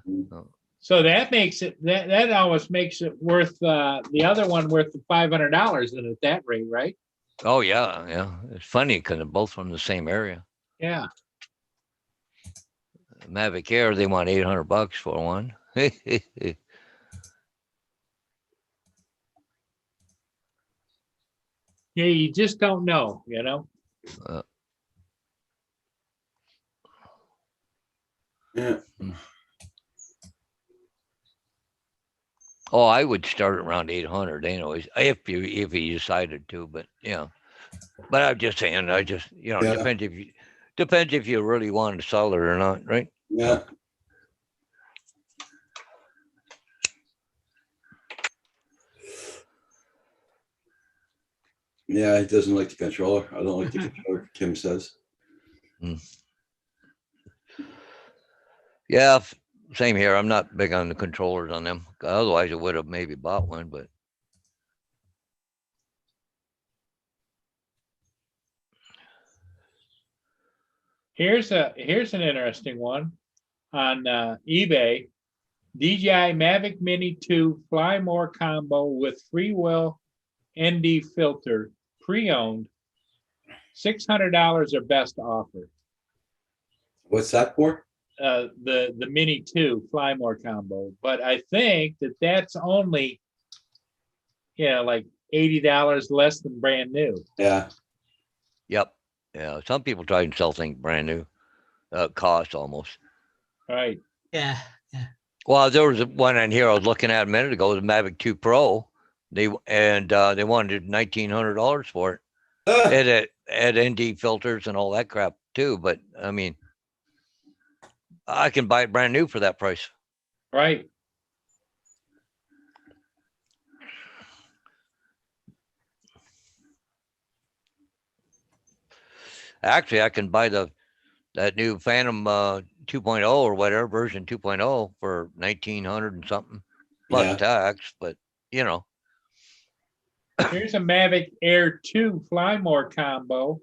So that makes it that almost makes it worth the other one worth the $500 then at that rate, right? Oh yeah, yeah. It's funny because they're both from the same area. Yeah. Mavic Air, they want $800 for one. Yeah, you just don't know, you know. Yeah. Oh, I would start around 800 anyways, if you decided to, but yeah. But I'm just saying, I just, Yeah. depends if you really wanted to sell it or not, right? Yeah. Yeah, he doesn't like the controller. I don't like the controller, Kim says. Yeah, same here. I'm not big on the controllers on them. Otherwise, I would have maybe bought one, but Here's an interesting one on eBay. DJI Mavic Mini 2 Fly More combo with freewheel ND filter, pre-owned, $600 or best offer. What's that for? The Mini 2 Fly More combo, but I think that's only, like $80 less than brand new. Yeah. yep. Yeah, some people try and sell things brand new, cost almost. Right. Yeah. Well, there was one on here I was looking at a minute ago, the Mavic 2 Pro. They wanted $1,900 for it. Ah, It had ND filters and all that crap too. But I mean, I can buy it brand new for that price. Right. Actually, I can buy that new Phantom 2.0 or whatever version 2.0 for 1,900 and something plus Yeah. tax. But Here's a Mavic Air 2 Fly More combo,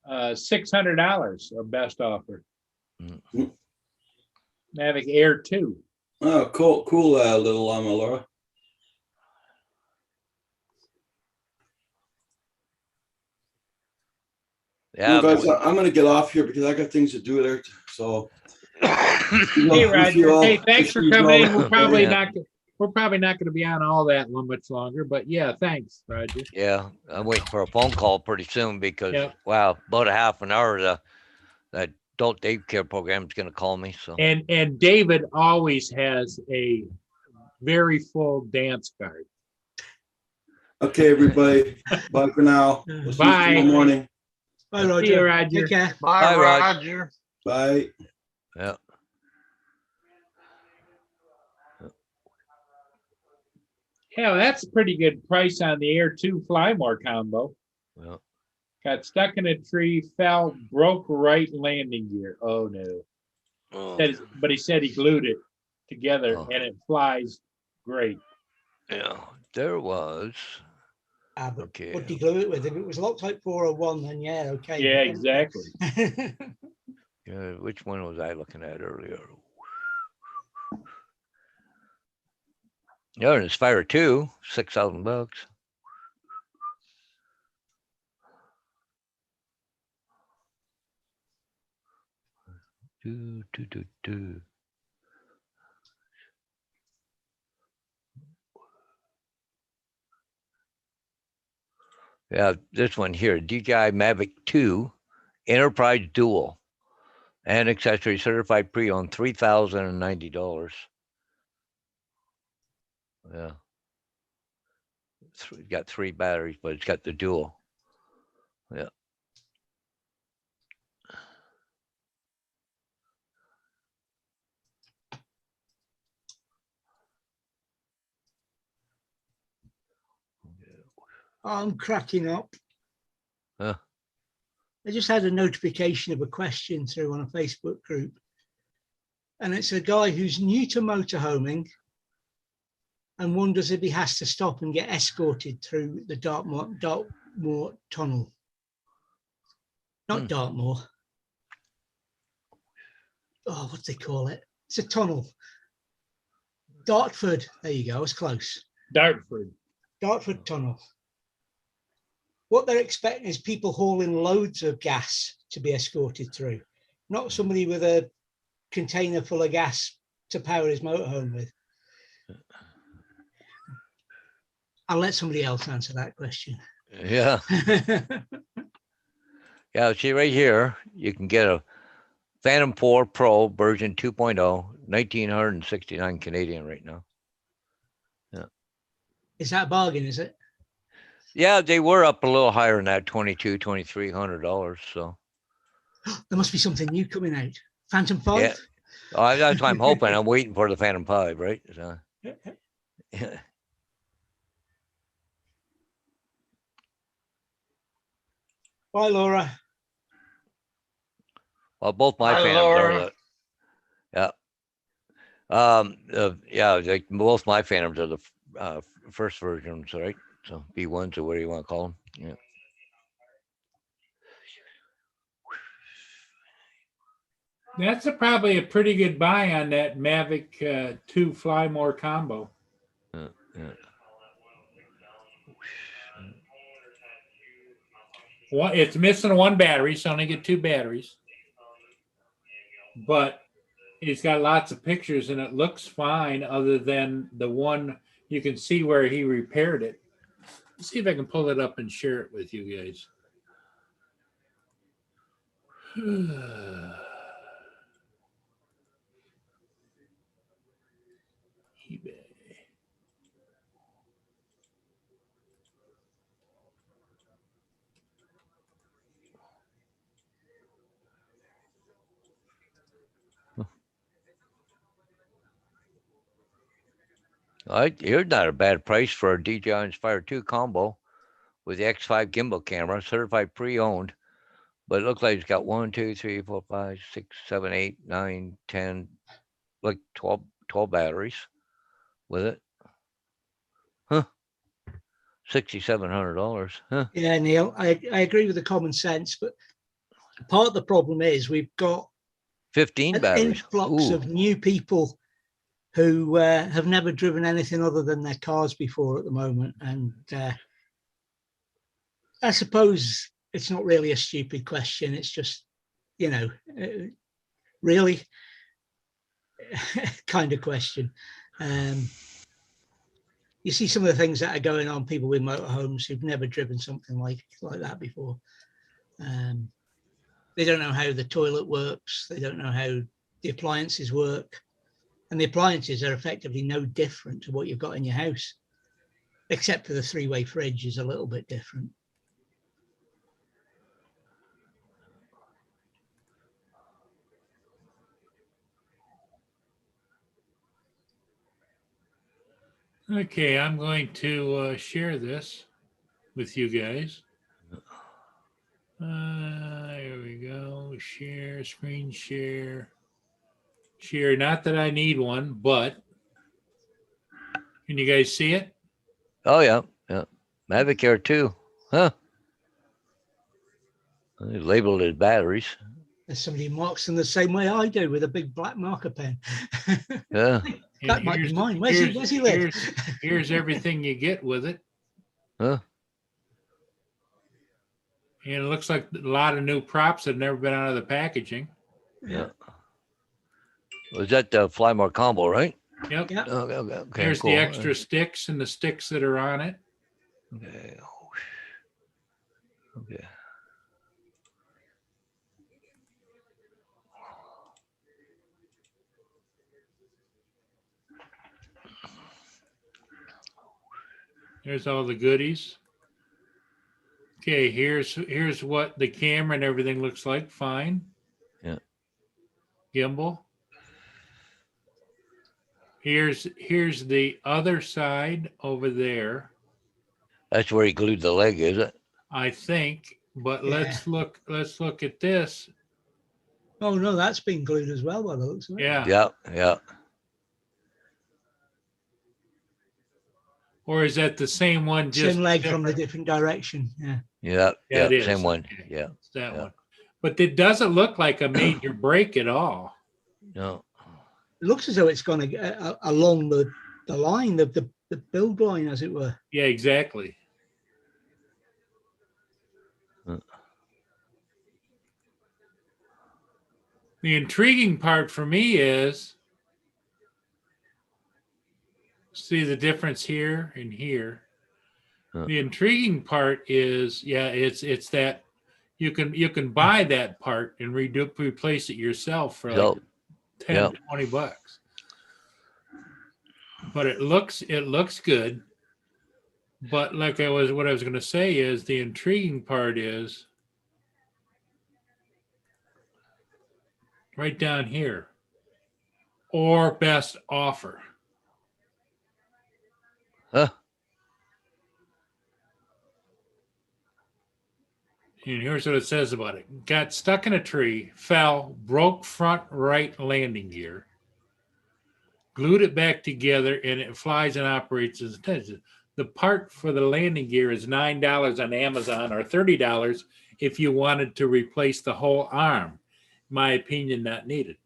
$600 or best offer. Mm. Mavic Air 2. Oh, cool, little Laura. Yeah. Well, guys, I'm gonna get off here because I got things to do there. So. Hey, Roger. Hey, thanks for coming in. We're probably Yeah. not going to be on all that much longer, but yeah, thanks, Roger. Yeah, I'm waiting for a phone call pretty soon because, Yeah. wow, about a half an hour, that adult daycare program is gonna call me, so. And David always has a very full dance card. Okay, everybody. Bye for now. We'll see you Bye. tomorrow morning. Bye, See you, Roger. Roger. Take care. Bye, Bye, Rod. Roger. Bye. Yeah. Yeah, that's a pretty good price on the Air 2 Flymore combo. Well, Got stuck in a tree, fell, broke right landing gear. Oh no. oh, But he said he glued it together Oh. and it flies great. yeah, there was, Ah, but okay. what do you glue it with? If it was Loctite 401, then yeah, okay. Yeah, exactly. Yeah, which one was I looking at earlier? Yeah, and it's Fire 2, $6,000. Do. Yeah, this one here, DJI Mavic 2 Enterprise Dual and accessory certified pre-owned, $3,090. Yeah. Got 3 batteries, but it's got the dual. Yeah. I'm cracking up. Huh. I just had a notification of a question through on a Facebook group. And it's a guy who's new to motorhoming and wonders if he has to stop and get escorted through the Dartmoor tunnel. Not Dartmoor. Oh, what do they call it? It's a tunnel. Dartford. There you go. It's close. Dartford. Dartford Tunnel. What they're expecting is people hauling loads of gas to be escorted through, not somebody with a container full of gas to power his motorhome with. I'll let somebody else answer that question. Yeah. Yeah, see right here, you can get a Phantom 4 Pro version 2.0, 1,969 Canadian right now. Is that a bargain, is it? Yeah, they were up a little higher than that, $2,300. So There must be something new coming out. Phantom 5? yeah, that's what I'm hoping. I'm waiting for the Phantom 5, right? So, yeah. Bye, Laura. Well, both my Hi, Phantoms Laura. are yeah, like both my Phantoms are the first versions, right? So B1s or whatever you want to call them. Yeah. That's probably a pretty good buy on that Mavic 2 Flymore combo. Yeah. Well, it's missing one battery, so I only get 2 batteries. But it's got lots of pictures and it looks fine other than the one you can see where he repaired it. Let's see if I can pull it up and share it with you guys. eBay. Here's not a bad price for a DJI Inspire 2 combo with the X5 gimbal camera, certified pre-owned. But it looks like it's got 1, 2, 3, 4, 5, 6, 7, 8, 9, 10, like 12 batteries with it. Huh. $6,700. Huh. Yeah, Neil, I agree with the common sense, but part of the problem is we've got 15 an batteries. influx Ooh. of new people who have never driven anything other than their cars before at the moment. And I suppose it's not really a stupid question. It's just, you know, really kind of question. You see some of the things that are going on, people with motorhomes who've never driven something like that before. They don't know how the toilet works. They don't know how the appliances work. And the appliances are effectively no different to what you've got in your house, except for the 3-way fridge is a little bit different. Okay, I'm going to share this with you guys. Here we go. Share, screen share. Share, not that I need one, but can you guys see it? Oh yeah, yeah. Mavic Air 2. Huh. They labeled it as batteries. There's somebody marks them the same way I do with a big black marker pen. Yeah. That And might be here's- mine. Where's he live? Here's everything you get with it. Huh. And it looks like a lot of new props that have never been out of the packaging. Yeah. Was that the Flymore combo, right? Yep. Yeah. Okay. Here's cool. the extra sticks and the sticks that are on it. Okay. Okay. There's all the goodies. Okay, here's what the camera and everything looks like. Fine. Yeah. Gimbal. Here's the other side over there, That's where he glued the leg, is it? I think. But Yeah. let's look at this. Oh no, that's been glued as well by the looks of it. Yeah. Yeah. Yeah. Or is that the same one? Just Same leg from the different? different direction. Yeah. Yeah. Yeah, Yeah. it is. Same one. Okay. Yeah. It's that Yeah. one. But it doesn't look like a major break at all. No. It looks as though it's gone along the line, the build line, as it were. Yeah, exactly. The intriguing part for me is see the difference here and here. Huh. The intriguing part is, yeah, it's that you can buy that part and replace it yourself for like So, 10, yeah. 20 bucks. But it looks good. But what I was going to say is the intriguing part is right down here, or best offer. huh? And here's what it says about it. Got stuck in a tree, fell, broke front right landing gear, glued it back together, and it flies and operates as intended. The part for the landing gear is $9 on Amazon or $30 if you wanted to replace the whole arm. My opinion, not needed.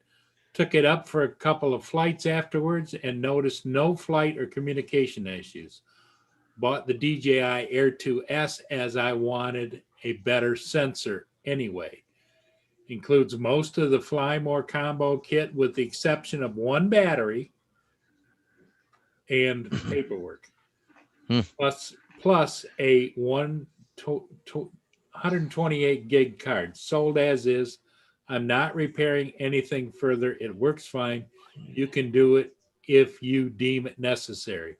Took it up for a couple of flights afterwards and noticed no flight or communication issues. Bought the DJI Air 2S as I wanted a better sensor anyway. Includes most of the Flymore combo kit with the exception of one battery and paperwork. Plus a 128 gig card sold as is. I'm not repairing anything further. It works fine. You can do it if you deem it necessary.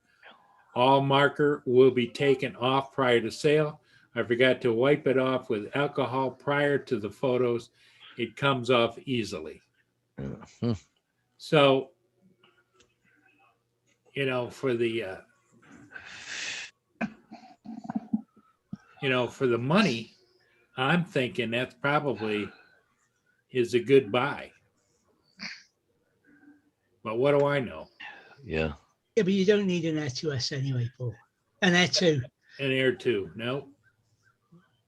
All marker will be taken off prior to sale. I forgot to wipe it off with alcohol prior to the photos. It comes off easily. Hmm. So, for the, for the money, I'm thinking that's probably is a good buy. But what do I know? Yeah. Yeah, but you don't need an Air 2S anyway, Paul. An Air 2. An Air 2, no.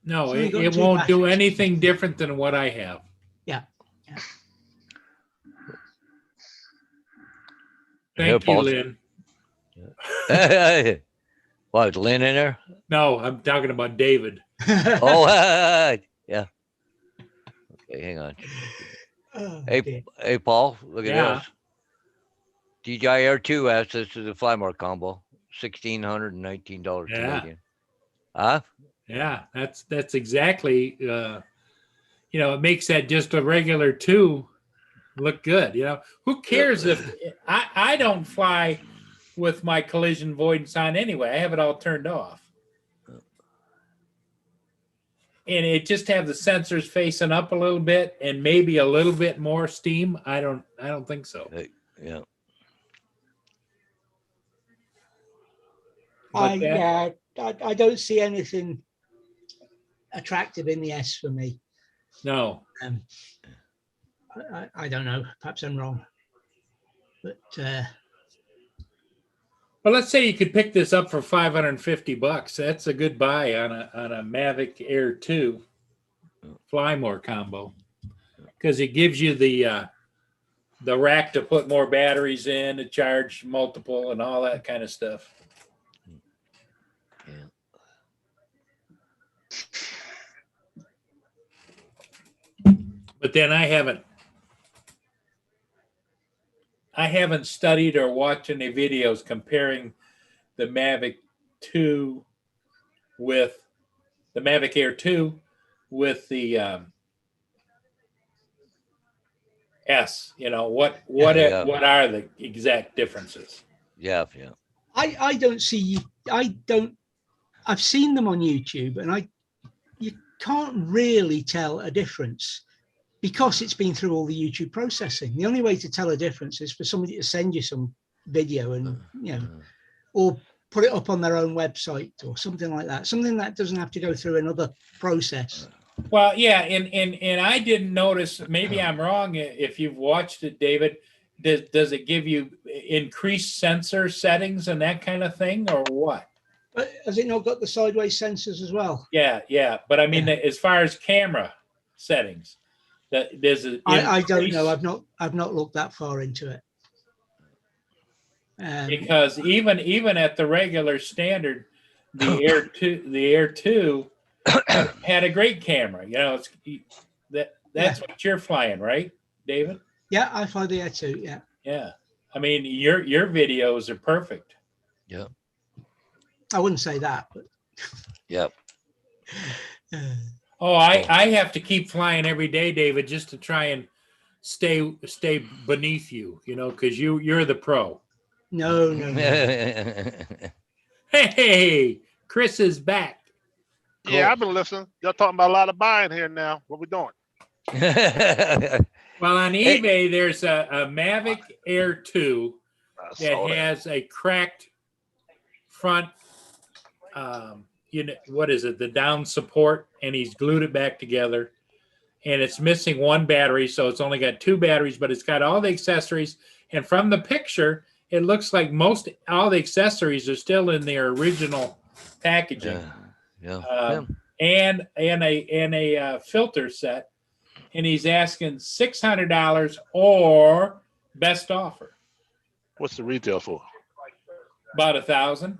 No, So you got it two won't do batteries. anything different than what I have. Yeah. Thank you, Paul. Lynn. What, is Lynn in there? No, I'm talking about David. Oh, yeah. Okay, hang on. Oh, Hey, dear. hey, Paul, look at Yeah. this. DJI Air 2 access to the Flymore combo, $1,619 Yeah. Canadian. Huh? Yeah, that's exactly, it makes that just a regular 2 look good. Who cares if I don't fly with my collision avoidance on anyway? I have it all turned off. And it just have the sensors facing up a little bit and maybe a little bit more steam. I don't think so. Yeah. What's that? I don't see anything attractive in the S for me. No. I don't know. Perhaps I'm wrong. But Well, let's say you could pick this up for $550. That's a good buy on a Mavic Air 2 Flymore combo, because it gives you the rack to put more batteries in, to charge multiple, and all that kind of stuff. Yeah. But then I haven't studied or watched any videos comparing the Mavic 2 with the Mavic Air 2 with the S. What Yeah. are the exact differences? Yeah. I don't see. I've seen them on YouTube, and you can't really tell a difference because it's been through all the YouTube processing. The only way to tell a difference is for somebody to send you some video and or put it up on their own website or something like that. Something that doesn't have to go through another process. Well, yeah, and I didn't notice. Maybe I'm wrong. If you've watched it, David, does it give you increased sensor settings and that kind of thing, or what? But has it not got the sideways sensors as well? Yeah. But I mean, as far as camera settings, there's a. I don't know. I've not looked that far into it. Because even at the regular standard, the Air 2 had a great camera. That's what you're flying, right, David? Yeah, I fly the Air 2. Yeah. Yeah. I mean, your videos are perfect. Yeah. I wouldn't say that, but Yep. Oh, I have to keep flying every day, David, just to try and stay beneath you, because you're the pro. no. Hey, Chris is back. Yeah, I've been listening. Y'all talking about a lot of buying here now. What we doing? Well, on eBay, there's a Mavic Air 2 I that saw that. has a cracked front, what is it? The down support, and he's glued it back together, and it's missing one battery, so it's only got 2 batteries, but it's got all the accessories. And from the picture, it looks like all the accessories are still in their original packaging. Yeah. And a filter set, and he's asking $600 or best offer, What's the retail for? about $1,000.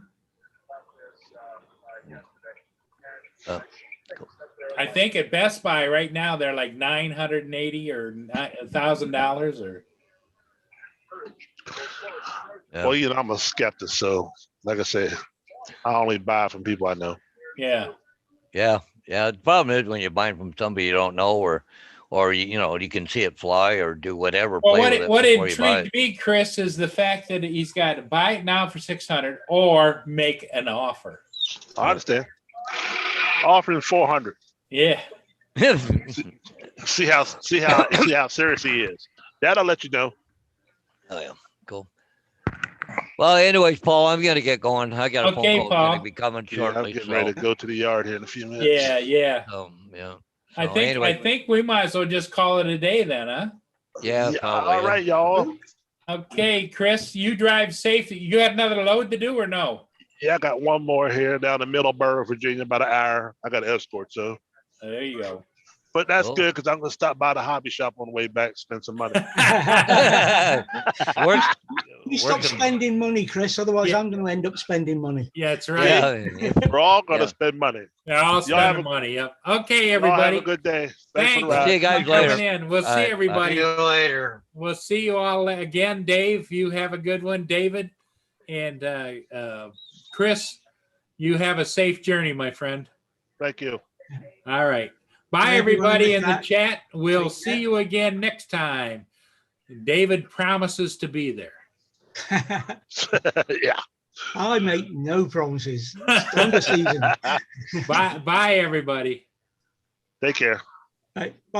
I think at Best Buy right now they're like $980 or $1,000 or. Yeah. Well, I'm a skeptic, so like I said, I only buy from people I know. Yeah. Yeah. The problem is when you're buying from somebody you don't know, or you can see it fly or do whatever. Well, play with it what before you buy intrigued me, Chris, is the fact that he's got to buy it now for $600 or make an offer. I understand. Offering 400. Yeah. it. See how serious he is. That'll let you know. Oh yeah, cool. Well, anyways, Paul, I'm gonna get going. I got a Okay, phone call Paul. gonna be coming Yeah, I'm shortly. getting ready to go to the yard here in a few minutes. Yeah. Yeah. I So, think anyway, I think we might as well just call it a day then, huh? Yeah, probably, All yeah. right, y'all. Okay, Chris, you drive safe. You got another load to do or no? Yeah, I got one more here down in Middleborough, Virginia, about an hour. I got an escort, so. There you go. But that's Cool. good because I'm going to stop by the hobby shop on the way back, spend some money. where's You stop working. spending money, Chris. Otherwise, Yeah. I'm going to end up spending money. Yeah, that's right. Yeah, We're all gonna Yeah. spend money. They're all Y'all have spending a- money. Yep. Okay, Y'all have everybody. a good day. Thanks for Thanks. the We'll see you ride. guys for coming later. in. We'll All see right, bye. everybody. See you later. We'll see you all again. Dave, you have a good one. David and Chris, you have a safe journey, my friend. Thank you. All right. Bye, Bye, everyone everybody in in the the chat. We'll Take see care. you again next time. David promises to be there. Yeah. I make no promises. It's on the season. Bye, everybody. Take care. Right.